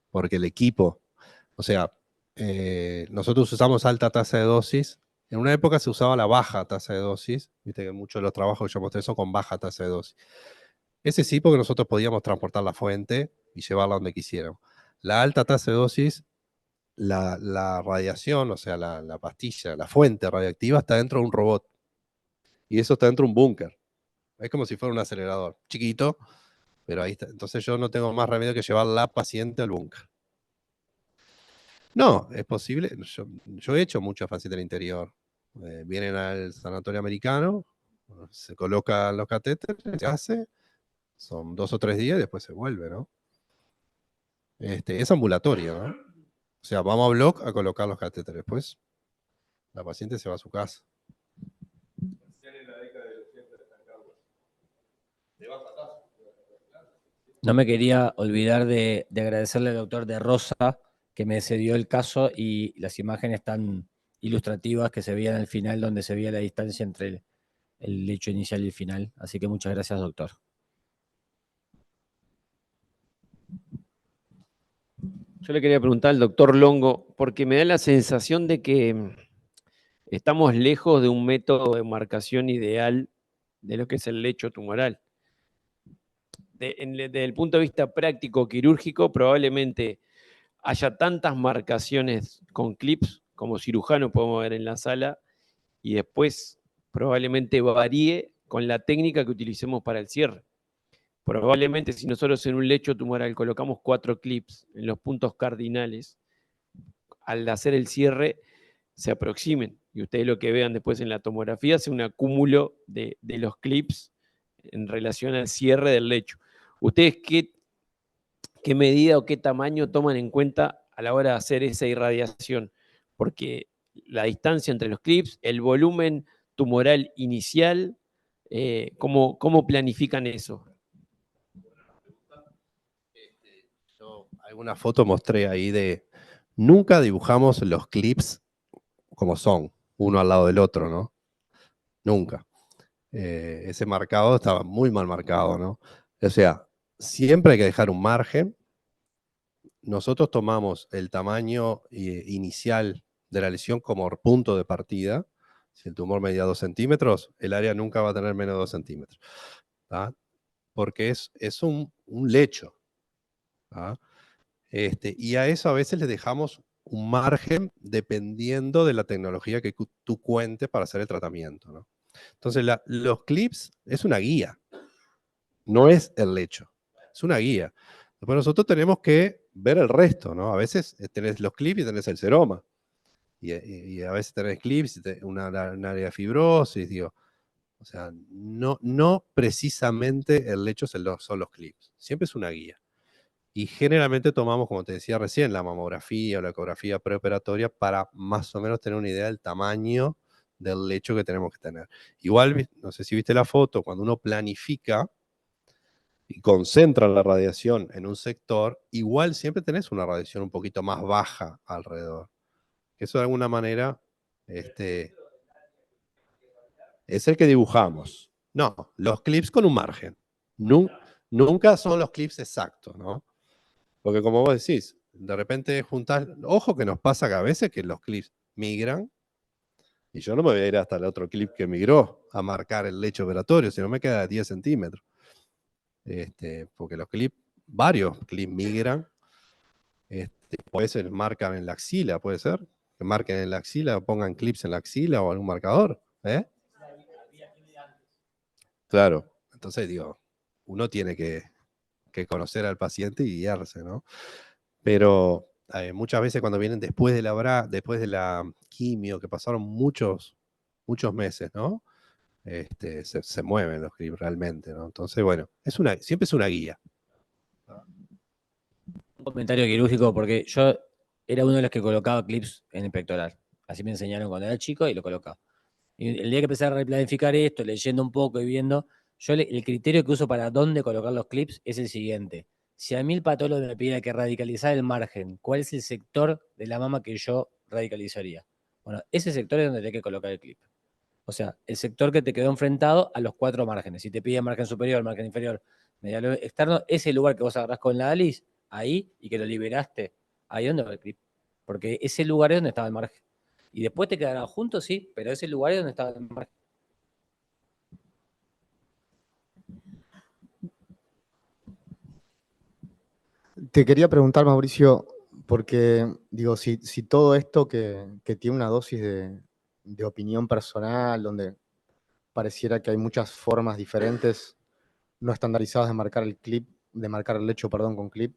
porque el equipo, o sea, nosotros usamos alta tasa de dosis. En una época se usaba la baja tasa de dosis, viste que muchos de los trabajos que yo mostré son con baja tasa de dosis. Ese sí, porque nosotros podíamos transportar la fuente y llevarla donde quisiéramos. La alta tasa de dosis, la radiación, o sea, la pastilla, la fuente radiactiva está dentro de un robot. Y eso está dentro de un búnker. Es como si fuera un acelerador, chiquito, pero ahí está. Entonces yo no tengo más remedio que llevar la paciente al búnker. No, es posible. Yo he hecho muchos pacientes del interior. Vienen al sanatorio americano, se colocan los catéteres, se hace, son 2 o 3 días y después se vuelve, ¿no? Es ambulatorio, ¿no? O sea, vamos a bloc a colocar los catéteres. Después la paciente se va a su casa. No me quería olvidar de agradecerle al doctor De Rosa que me cedió el caso y las imágenes tan ilustrativas que se veían al final, donde se veía la distancia entre el lecho inicial y el final. Así que muchas gracias, doctor. Yo le quería preguntar al doctor Longo, porque me da la sensación de que estamos lejos de un método de marcación ideal de lo que es el lecho tumoral. Desde el punto de vista práctico quirúrgico, probablemente haya tantas marcaciones con clips como cirujano podemos ver en la sala, y después probablemente varíe con la técnica que utilicemos para el cierre. Probablemente si nosotros en un lecho tumoral colocamos 4 clips en los puntos cardinales, al hacer el cierre se aproximen. Y ustedes lo que vean después en la tomografía es un acúmulo de los clips en relación al cierre del lecho. ¿Ustedes qué medida o qué tamaño toman en cuenta a la hora de hacer esa irradiación? Porque la distancia entre los clips, el volumen tumoral inicial, ¿cómo planifican eso? Yo alguna foto mostré ahí de, nunca dibujamos los clips como son, uno al lado del otro, ¿no? Nunca. Ese marcado estaba muy mal marcado, ¿no? O sea, siempre hay que dejar un margen. Nosotros tomamos el tamaño inicial de la lesión como punto de partida. Si el tumor medía 2 centímetros, el área nunca va a tener menos de 2 centímetros. ¿Tá? Porque es un lecho. ¿Tá? Y a eso a veces le dejamos un margen dependiendo de la tecnología que tú cuentes para hacer el tratamiento, ¿no? Entonces, los clips es una guía, no es el lecho, es una guía. Después nosotros tenemos que ver el resto, ¿no? A veces tenés los clips y tenés el seroma. Y a veces tenés clips y una área de fibrosis, digo. O sea, no precisamente el lecho son los clips. Siempre es una guía. Y generalmente tomamos, como te decía recién, la mamografía o la ecografía preoperatoria para más o menos tener una idea del tamaño del lecho que tenemos que tener. Igual, no sé si viste la foto, cuando uno planifica y concentra la radiación en un sector, igual siempre tenés una radiación un poquito más baja alrededor. Eso de alguna manera es el que dibujamos. No, los clips con un margen. Nunca son los clips exactos, ¿no? Porque como vos decís, de repente juntás, ojo que nos pasa que a veces que los clips migran, y yo no me voy a ir hasta el otro clip que migró a marcar el lecho operatorio, sino me queda 10 centímetros. Porque los clips, varios clips migran, a veces marcan en la axila, puede ser, que marquen en la axila, pongan clips en la axila o algún marcador, ¿eh? Claro, entonces digo, uno tiene que conocer al paciente y guiarse, ¿no? Pero muchas veces cuando vienen después de la quimio, que pasaron muchos meses, ¿no? Se mueven los clips realmente, ¿no? Entonces, bueno, siempre es una guía. Un comentario quirúrgico, porque yo era uno de los que colocaba clips en el pectoral. Así me enseñaron cuando era chico y lo colocaba. Y el día que empecé a replanificar esto, leyendo un poco y viendo, el criterio que uso para dónde colocar los clips es el siguiente. Si a mí el patólogo me pide que radicalizar el margen, ¿cuál es el sector de la mama que yo radicalizaría? Bueno, ese sector es donde hay que colocar el clip. O sea, el sector que te quedó enfrentado a los 4 márgenes. Si te pide margen superior, margen inferior, medial externo, ese lugar que vos agarrás con la ALICE, ahí, y que lo liberaste, ahí donde va el clip. Porque ese lugar es donde estaba el margen. Y después te quedarán juntos, sí, pero ese lugar es donde estaba el margen. Te quería preguntar, Mauricio, porque digo, si todo esto que tiene una dosis de opinión personal, donde pareciera que hay muchas formas diferentes, no estandarizadas de marcar el lecho, perdón, con clip,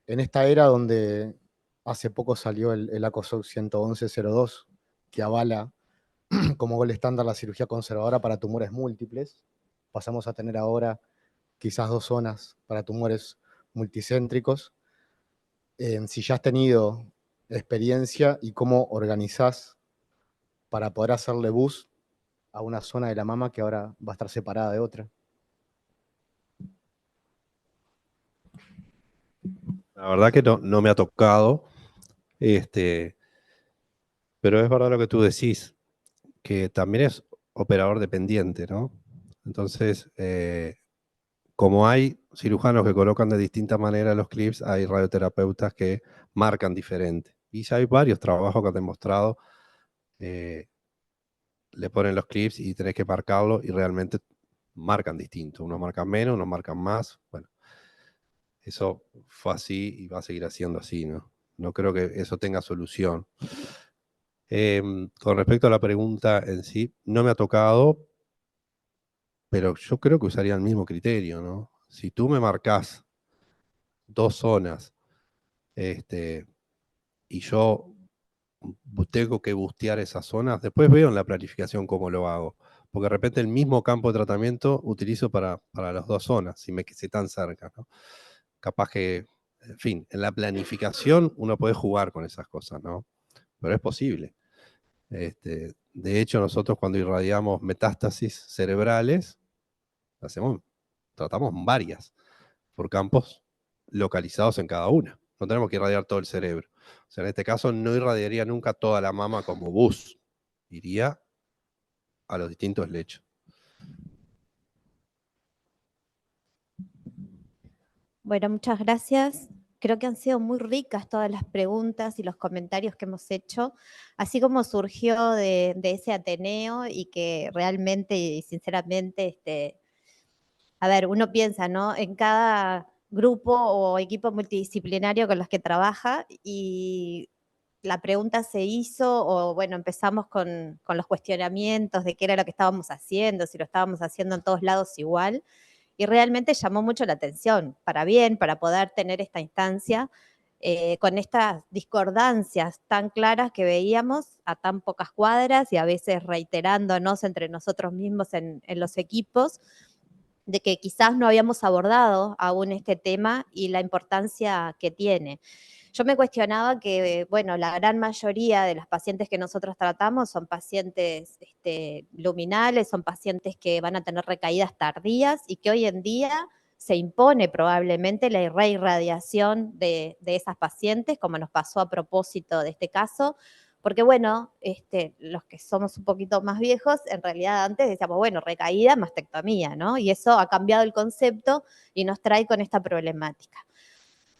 en esta era donde hace poco salió el ACOSOC 111.02, que avala como gol estándar la cirugía conservadora para tumores múltiples, pasamos a tener ahora quizás 2 zonas para tumores multicéntricos. Si ya has tenido experiencia y cómo organizás para poder hacerle bus a una zona de la mama que ahora va a estar separada de otra. La verdad que no me ha tocado. Pero es verdad lo que tú decís, que también es operador dependiente, ¿no? Entonces, como hay cirujanos que colocan de distinta manera los clips, hay radioterapeutas que marcan diferente. Y ya hay varios trabajos que han demostrado, le ponen los clips y tenés que marcarlo y realmente marcan distinto. Unos marcan menos, unos marcan más. Bueno, eso fue así y va a seguir siendo así, ¿no? No creo que eso tenga solución. Con respecto a la pregunta en sí, no me ha tocado, pero yo creo que usaría el mismo criterio, ¿no? Si tú me marcas 2 zonas, y yo tengo que bustear esas zonas, después veo en la planificación cómo lo hago. Porque de repente el mismo campo de tratamiento utilizo para las 2 zonas, si me quedé tan cerca, ¿no? Capaz que, en fin, en la planificación uno puede jugar con esas cosas, ¿no? Pero es posible. De hecho, nosotros cuando irradiamos metástasis cerebrales, tratamos varias por campos localizados en cada una. No tenemos que irradiar todo el cerebro. O sea, en este caso no irradiaría nunca toda la mama como bus. Iría a los distintos lechos. Bueno, muchas gracias. Creo que han sido muy ricas todas las preguntas y los comentarios que hemos hecho, así como surgió de ese Ateneo y que realmente y sinceramente, a ver, uno piensa, ¿no? En cada grupo o equipo multidisciplinario con los que trabaja y la pregunta se hizo o bueno, empezamos con los cuestionamientos de qué era lo que estábamos haciendo, si lo estábamos haciendo en todos lados igual. Y realmente llamó mucho la atención, para bien, para poder tener esta instancia, con estas discordancias tan claras que veíamos a tan pocas cuadras y a veces reiterándonos entre nosotros mismos en los equipos, de que quizás no habíamos abordado aún este tema y la importancia que tiene. Yo me cuestionaba que, bueno, la gran mayoría de las pacientes que nosotros tratamos son pacientes luminales, son pacientes que van a tener recaídas tardías y que hoy en día se impone probablemente la reirradiación de esas pacientes, como nos pasó a propósito de este caso, porque bueno, los que somos un poquito más viejos, en realidad antes decíamos, bueno, recaída, mastectomía, ¿no? Y eso ha cambiado el concepto y nos trae con esta problemática.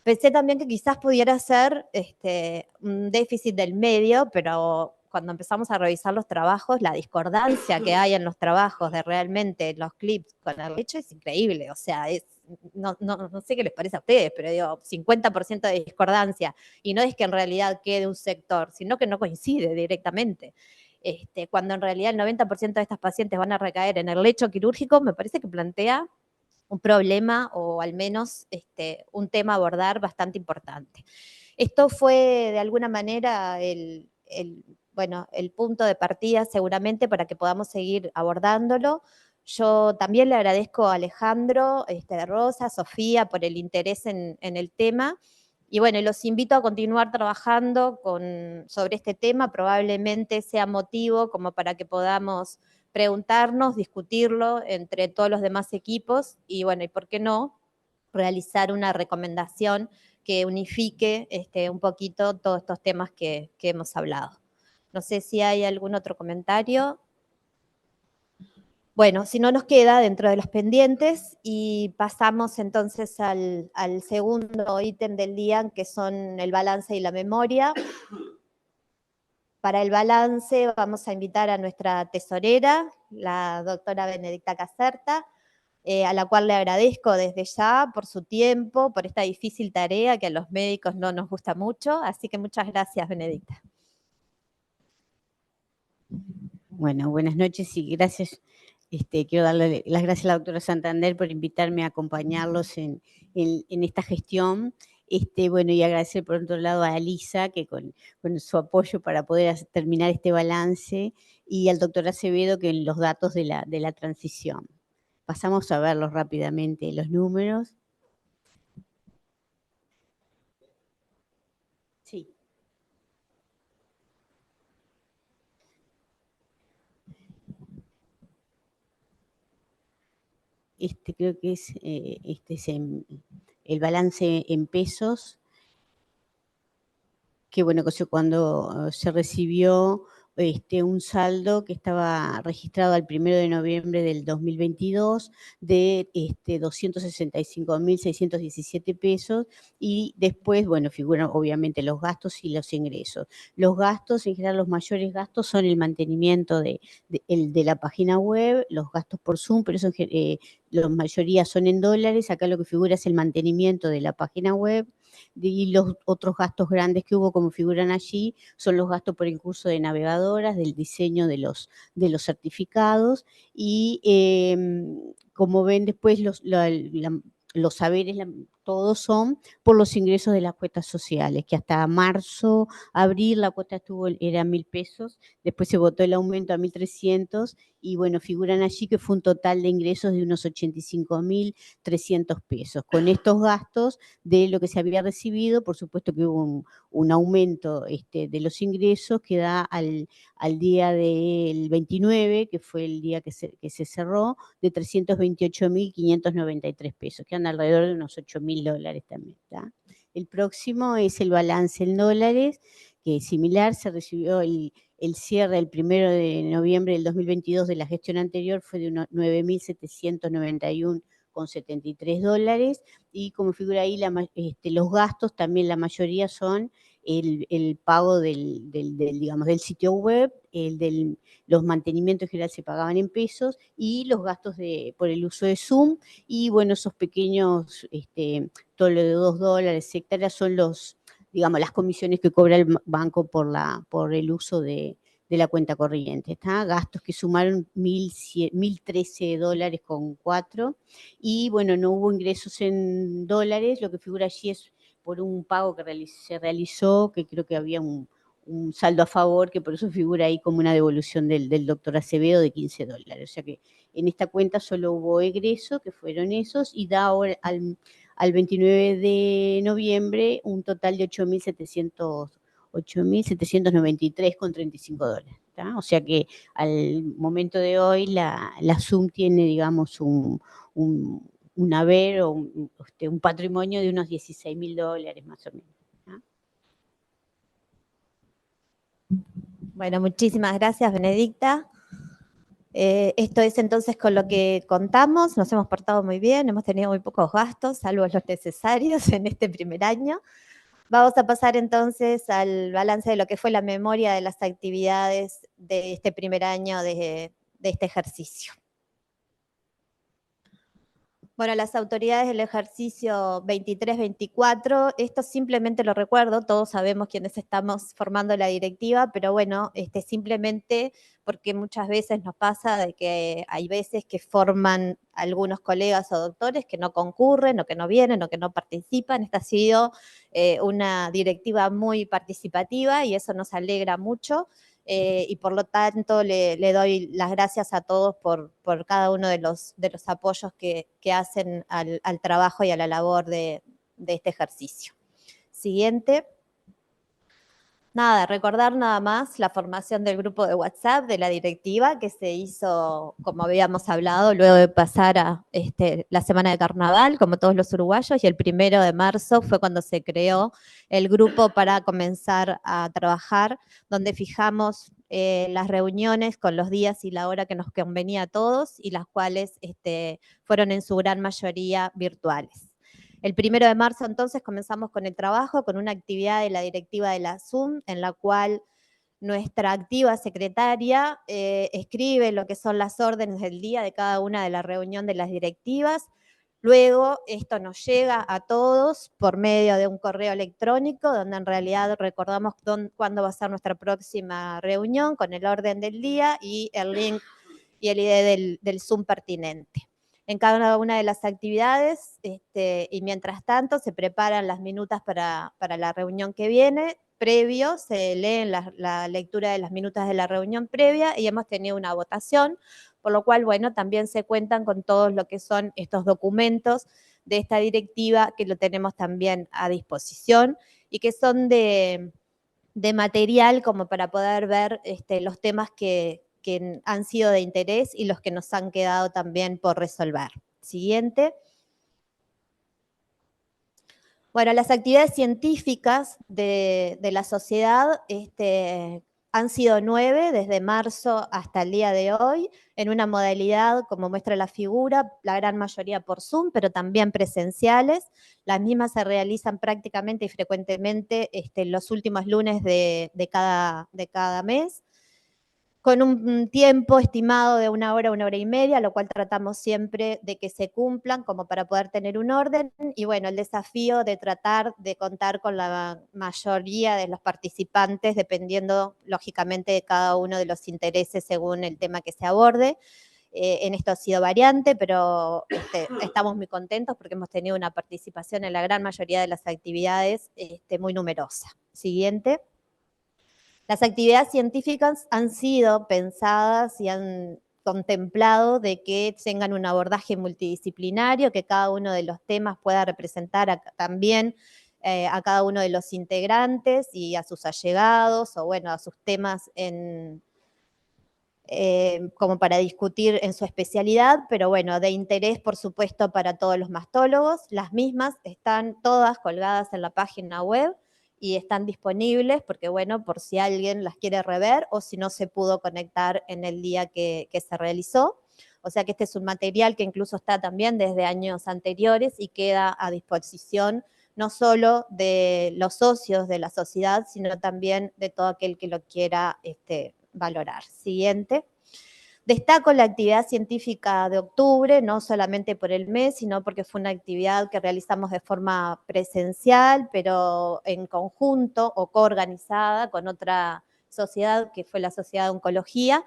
Pensé también que quizás pudiera ser un déficit del medio, pero cuando empezamos a revisar los trabajos, la discordancia que hay en los trabajos de realmente los clips con el lecho es increíble. O sea, no sé qué les parece a ustedes, pero digo, 50% de discordancia. Y no es que en realidad quede un sector, sino que no coincide directamente. Cuando en realidad el 90% de estas pacientes van a recaer en el lecho quirúrgico, me parece que plantea un problema o al menos un tema a abordar bastante importante. Esto fue de alguna manera bueno, el punto de partida seguramente para que podamos seguir abordándolo. Yo también le agradezco a Alejandro de Rosa, Sofía, por el interés en el tema. Y bueno, los invito a continuar trabajando sobre este tema. Probablemente sea motivo como para que podamos preguntarnos, discutirlo entre todos los demás equipos y bueno, y por qué no, realizar una recomendación que unifique un poquito todos estos temas que hemos hablado. No sé si hay algún otro comentario. Bueno, si no nos queda dentro de los pendientes y pasamos entonces al segundo ítem del día, que son el balance y la memoria. Para el balance vamos a invitar a nuestra tesorera, la doctora Benedicta Caserta, a la cual le agradezco desde ya por su tiempo, por esta difícil tarea que a los médicos no nos gusta mucho. Así que muchas gracias, Benedicta. Bueno, buenas noches y gracias. Quiero darle las gracias a la doctora Santander por invitarme a acompañarlos en esta gestión. Bueno, y agradecer por otro lado a Elisa, que con su apoyo para poder terminar este balance, y al doctor Acevedo, que en los datos de la transición. Pasamos a verlos rápidamente, los números. Sí. Creo que es, el balance en pesos, bueno, cuando se recibió un saldo que estaba registrado al 1 de noviembre del 2022 de 265.617 pesos, y después, bueno, figuran obviamente los gastos y los ingresos. Los gastos, en general, los mayores gastos son el mantenimiento de la página web, los gastos por Zoom, pero eso la mayoría son en dólares. Acá lo que figura es el mantenimiento de la página web, y los otros gastos grandes que hubo, como figuran allí, son los gastos por el curso de navegadoras, del diseño de los certificados, y como ven después los saberes, todos son por los ingresos de las cuotas sociales, que hasta marzo, abril, la cuota era 1.000 pesos, después se votó el aumento a 1.300, y bueno, figuran allí que fue un total de ingresos de unos 85.300 pesos. Con estos gastos de lo que se había recibido, por supuesto que hubo un aumento de los ingresos que da al día del 29, que fue el día que se cerró, de 328.593 pesos, que andan alrededor de unos $8.000 también, ¿tá? El próximo es el balance en dólares, que es similar. Se recibió el cierre el 1 de noviembre del 2022 de la gestión anterior, fue de unos $9.791,73, y como figura ahí, los gastos también, la mayoría son el pago digamos, del sitio web, los mantenimientos en general se pagaban en pesos, y los gastos por el uso de Zoom, y bueno, esos pequeños, todo lo de $2, etcétera, son digamos, las comisiones que cobra el banco por el uso de la cuenta corriente, ¿está? Gastos que sumaron $1.013,4, y bueno, no hubo ingresos en dólares. Lo que figura allí es por un pago que se realizó, que creo que había un saldo a favor, que por eso figura ahí como una devolución del doctor Acevedo de $15. O sea que en esta cuenta solo hubo egreso, que fueron esos, y da ahora al 29 de noviembre un total de $8.793,35. ¿Tá? O sea que al momento de hoy la Zoom tiene, digamos, un haber o un patrimonio de unos $16.000 más o menos. ¿tá? Bueno, muchísimas gracias, Benedicta. Esto es entonces con lo que contamos. Nos hemos portado muy bien, hemos tenido muy pocos gastos, salvo los necesarios en este primer año. Vamos a pasar entonces al balance de lo que fue la memoria de las actividades de este primer año de este ejercicio. Bueno, las autoridades del ejercicio 23-24, esto simplemente lo recuerdo, todos sabemos quiénes estamos formando la directiva, pero bueno, simplemente porque muchas veces nos pasa de que hay veces que forman algunos colegas o doctores que no concurren, o que no vienen, o que no participan. Esta ha sido una directiva muy participativa y eso nos alegra mucho. Y por lo tanto le doy las gracias a todos por cada uno de los apoyos que hacen al trabajo y a la labor de este ejercicio. Siguiente. Nada, recordar nada más la formación del grupo de WhatsApp de la directiva que se hizo, como habíamos hablado, luego de pasar a la semana de carnaval, como todos los uruguayos, y el 1 de marzo fue cuando se creó el grupo para comenzar a trabajar, donde fijamos las reuniones con los días y la hora que nos convenía a todos, y las cuales fueron en su gran mayoría virtuales. El 1 de marzo, entonces, comenzamos con el trabajo, con una actividad de la directiva de la Zoom, en la cual nuestra activa secretaria escribe lo que son las órdenes del día de cada una de la reunión de las directivas. Luego, esto nos llega a todos por medio de un correo electrónico, donde en realidad recordamos cuándo va a ser nuestra próxima reunión, con el orden del día y el link y el ID del Zoom pertinente. En cada una de las actividades, y mientras tanto se preparan las minutas para la reunión que viene. Previo se leen la lectura de las minutas de la reunión previa, y hemos tenido una votación, por lo cual, bueno, también se cuentan con todos lo que son estos documentos de esta directiva, que lo tenemos también a disposición, y que son de material como para poder ver los temas que han sido de interés y los que nos han quedado también por resolver. Siguiente. Bueno, las actividades científicas de la sociedad han sido 9 desde marzo hasta el día de hoy, en una modalidad, como muestra la figura, la gran mayoría por Zoom, pero también presenciales. Las mismas se realizan prácticamente y frecuentemente los últimos lunes de cada mes, con un tiempo estimado de 1 hora y media, lo cual tratamos siempre de que se cumplan como para poder tener un orden. Y bueno, el desafío de tratar de contar con la mayoría de los participantes, dependiendo lógicamente de cada uno de los intereses según el tema que se aborde. En esto ha sido variante, pero estamos muy contentos porque hemos tenido una participación en la gran mayoría de las actividades muy numerosa. Siguiente. Las actividades científicas han sido pensadas y han contemplado de que tengan un abordaje multidisciplinario, que cada uno de los temas pueda representar también a cada uno de los integrantes y a sus allegados, o bueno, a sus temas como para discutir en su especialidad, pero bueno, de interés, por supuesto, para todos los mastólogos. Las mismas están todas colgadas en la página web y están disponibles porque, bueno, por si alguien las quiere rever o si no se pudo conectar en el día que se realizó. O sea que este es un material que incluso está también desde años anteriores y queda a disposición no solo de los socios de la sociedad, sino también de todo aquel que lo quiera valorar. Siguiente. Destaco la actividad científica de octubre, no solamente por el mes, sino porque fue una actividad que realizamos de forma presencial, pero en conjunto o coorganizada con otra sociedad, que fue la Sociedad de Oncología,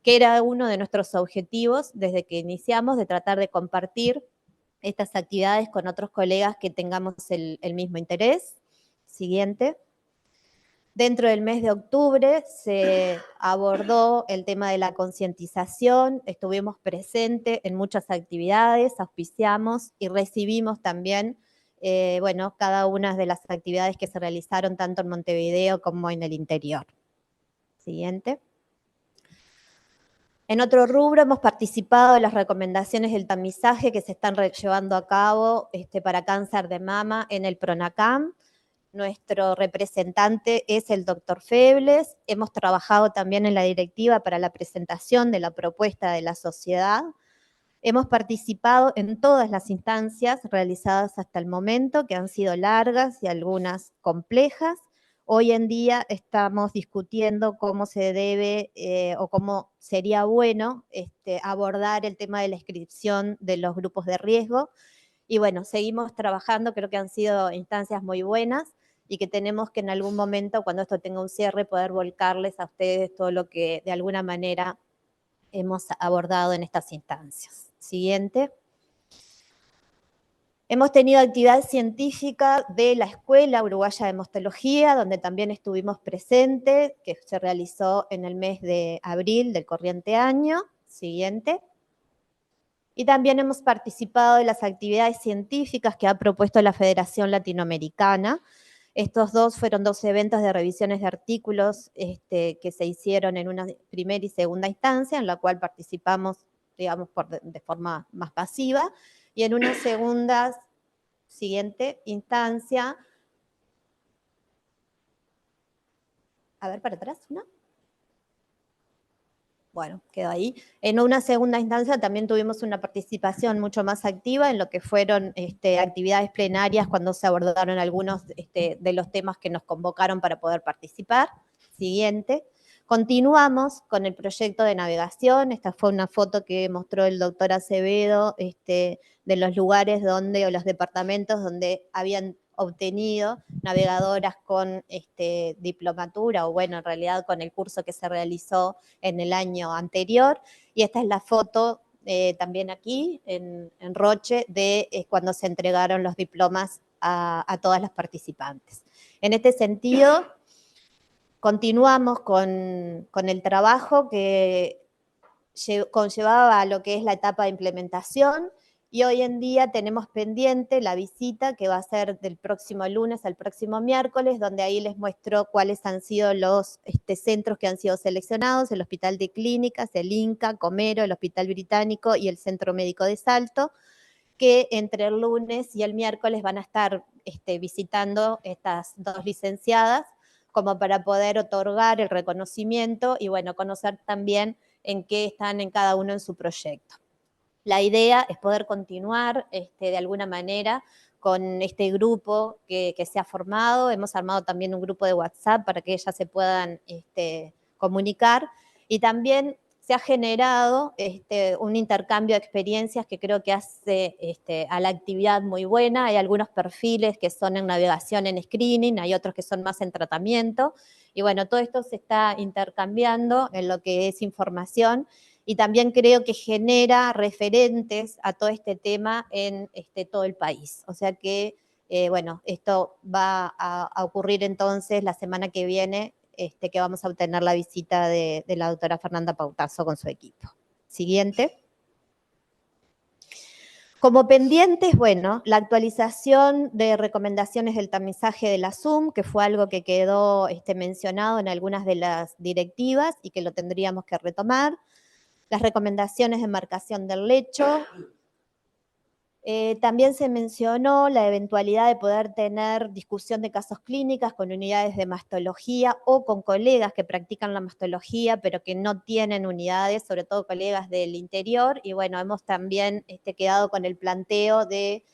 que era uno de nuestros objetivos desde que iniciamos, de tratar de compartir estas actividades con otros colegas que tengamos el mismo interés. Siguiente. Dentro del mes de octubre se abordó el tema de la concientización, estuvimos presentes en muchas actividades, auspiciamos y recibimos también, cada una de las actividades que se realizaron tanto en Montevideo como en el interior. Siguiente. En otro rubro hemos participado en las recomendaciones del tamizaje que se están llevando a cabo para cáncer de mama en el PRONACAM. Nuestro representante es el doctor Febles. Hemos trabajado también en la directiva para la presentación de la propuesta de la sociedad. Hemos participado en todas las instancias realizadas hasta el momento, que han sido largas y algunas complejas. Hoy en día estamos discutiendo cómo se debe o cómo sería bueno abordar el tema de la inscripción de los grupos de riesgo. Y bueno, seguimos trabajando, creo que han sido instancias muy buenas y que tenemos que en algún momento, cuando esto tenga un cierre, poder volcarles a ustedes todo lo que de alguna manera hemos abordado en estas instancias. Siguiente. Hemos tenido actividad científica de la Escuela Uruguaya de Hemostología, donde también estuvimos presentes, que se realizó en el mes de abril del corriente año. Siguiente. Y también hemos participado de las actividades científicas que ha propuesto la Federación Latinoamericana. Estos fueron 2 eventos de revisiones de artículos que se hicieron en una primera y segunda instancia, en la cual participamos, digamos, de forma más pasiva, y en una siguiente instancia, a ver, para atrás, ¿no? Bueno, quedó ahí. En una segunda instancia también tuvimos una participación mucho más activa en lo que fueron actividades plenarias cuando se abordaron algunos de los temas que nos convocaron para poder participar. Siguiente. Continuamos con el proyecto de navegación. Esta fue una foto que mostró el doctor Acevedo de los lugares donde, o los departamentos donde habían obtenido navegadoras con diplomatura, o bueno, en realidad con el curso que se realizó en el año anterior. Y esta es la foto también aquí, en Roche, de cuando se entregaron los diplomas a todas las participantes. En este sentido, continuamos con el trabajo que conllevaba a lo que es la etapa de implementación, y hoy en día tenemos pendiente la visita que va a ser del próximo lunes al próximo miércoles, donde ahí les muestro cuáles han sido los centros que han sido seleccionados: el Hospital de Clínicas, el INCA, Comero, el Hospital Británico y el Centro Médico de Salto, que entre el lunes y el miércoles van a estar visitando estas 2 licenciadas, como para poder otorgar el reconocimiento y, bueno, conocer también en qué están en cada uno en su proyecto. La idea es poder continuar de alguna manera con este grupo que se ha formado. Hemos armado también un grupo de WhatsApp para que ellas se puedan comunicar, y también se ha generado un intercambio de experiencias que creo que hace a la actividad muy buena. Hay algunos perfiles que son en navegación, en screening, hay otros que son más en tratamiento, y bueno, todo esto se está intercambiando en lo que es información, y también creo que genera referentes a todo este tema en todo el país. O sea que, bueno, esto va a ocurrir entonces la semana que viene, que vamos a obtener la visita de la doctora Fernanda Pautasso con su equipo. Siguiente. Como pendientes, bueno, la actualización de recomendaciones del tamizaje de la SUM, que fue algo que quedó mencionado en algunas de las directivas y que lo tendríamos que retomar. Las recomendaciones de marcación del lecho. También se mencionó la eventualidad de poder tener discusión de casos clínicas con unidades de mastología o con colegas que practican la mastología pero que no tienen unidades, sobre todo colegas del interior. Y bueno, hemos también quedado con el planteo de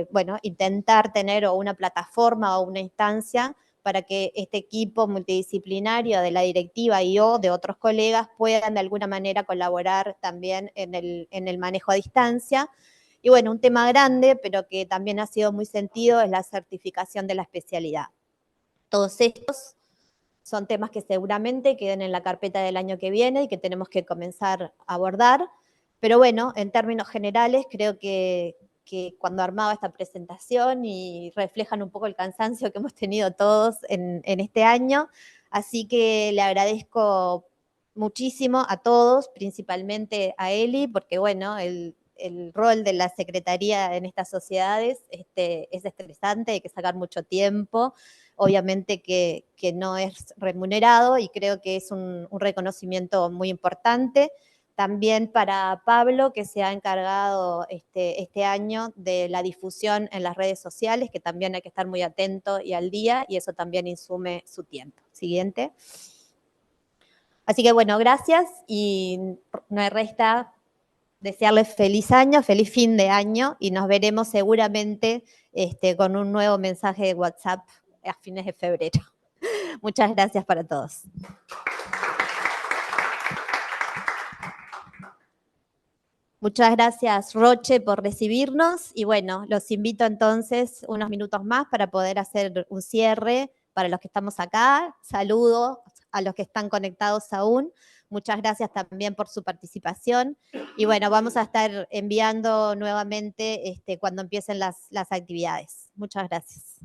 bueno, intentar tener o una plataforma o una instancia para que este equipo multidisciplinario de la directiva y o de otros colegas puedan de alguna manera colaborar también en el manejo a distancia. Y bueno, un tema grande, pero que también ha sido muy sentido, es la certificación de la especialidad. Todos estos son temas que seguramente queden en la carpeta del año que viene y que tenemos que comenzar a abordar. Pero bueno, en términos generales, creo que cuando armaba esta presentación y reflejan un poco el cansancio que hemos tenido todos en este año, así que le agradezco muchísimo a todos, principalmente a Eli, porque bueno, el rol de la secretaría en estas sociedades es estresante, hay que sacar mucho tiempo, obviamente que no es remunerado, y creo que es un reconocimiento muy importante. También para Pablo, que se ha encargado este año de la difusión en las redes sociales, que también hay que estar muy atento y al día, y eso también insume su tiempo. Siguiente. Así que bueno, gracias, y no me resta desearles feliz año, feliz fin de año, y nos veremos seguramente con un nuevo mensaje de WhatsApp a fines de febrero. Muchas gracias para todos. Muchas gracias, Roche, por recibirnos, y bueno, los invito entonces unos minutos más para poder hacer un cierre para los que estamos acá. Saludo a los que están conectados aún. Muchas gracias también por su participación. Y bueno, vamos a estar enviando nuevamente cuando empiecen las actividades. Muchas gracias.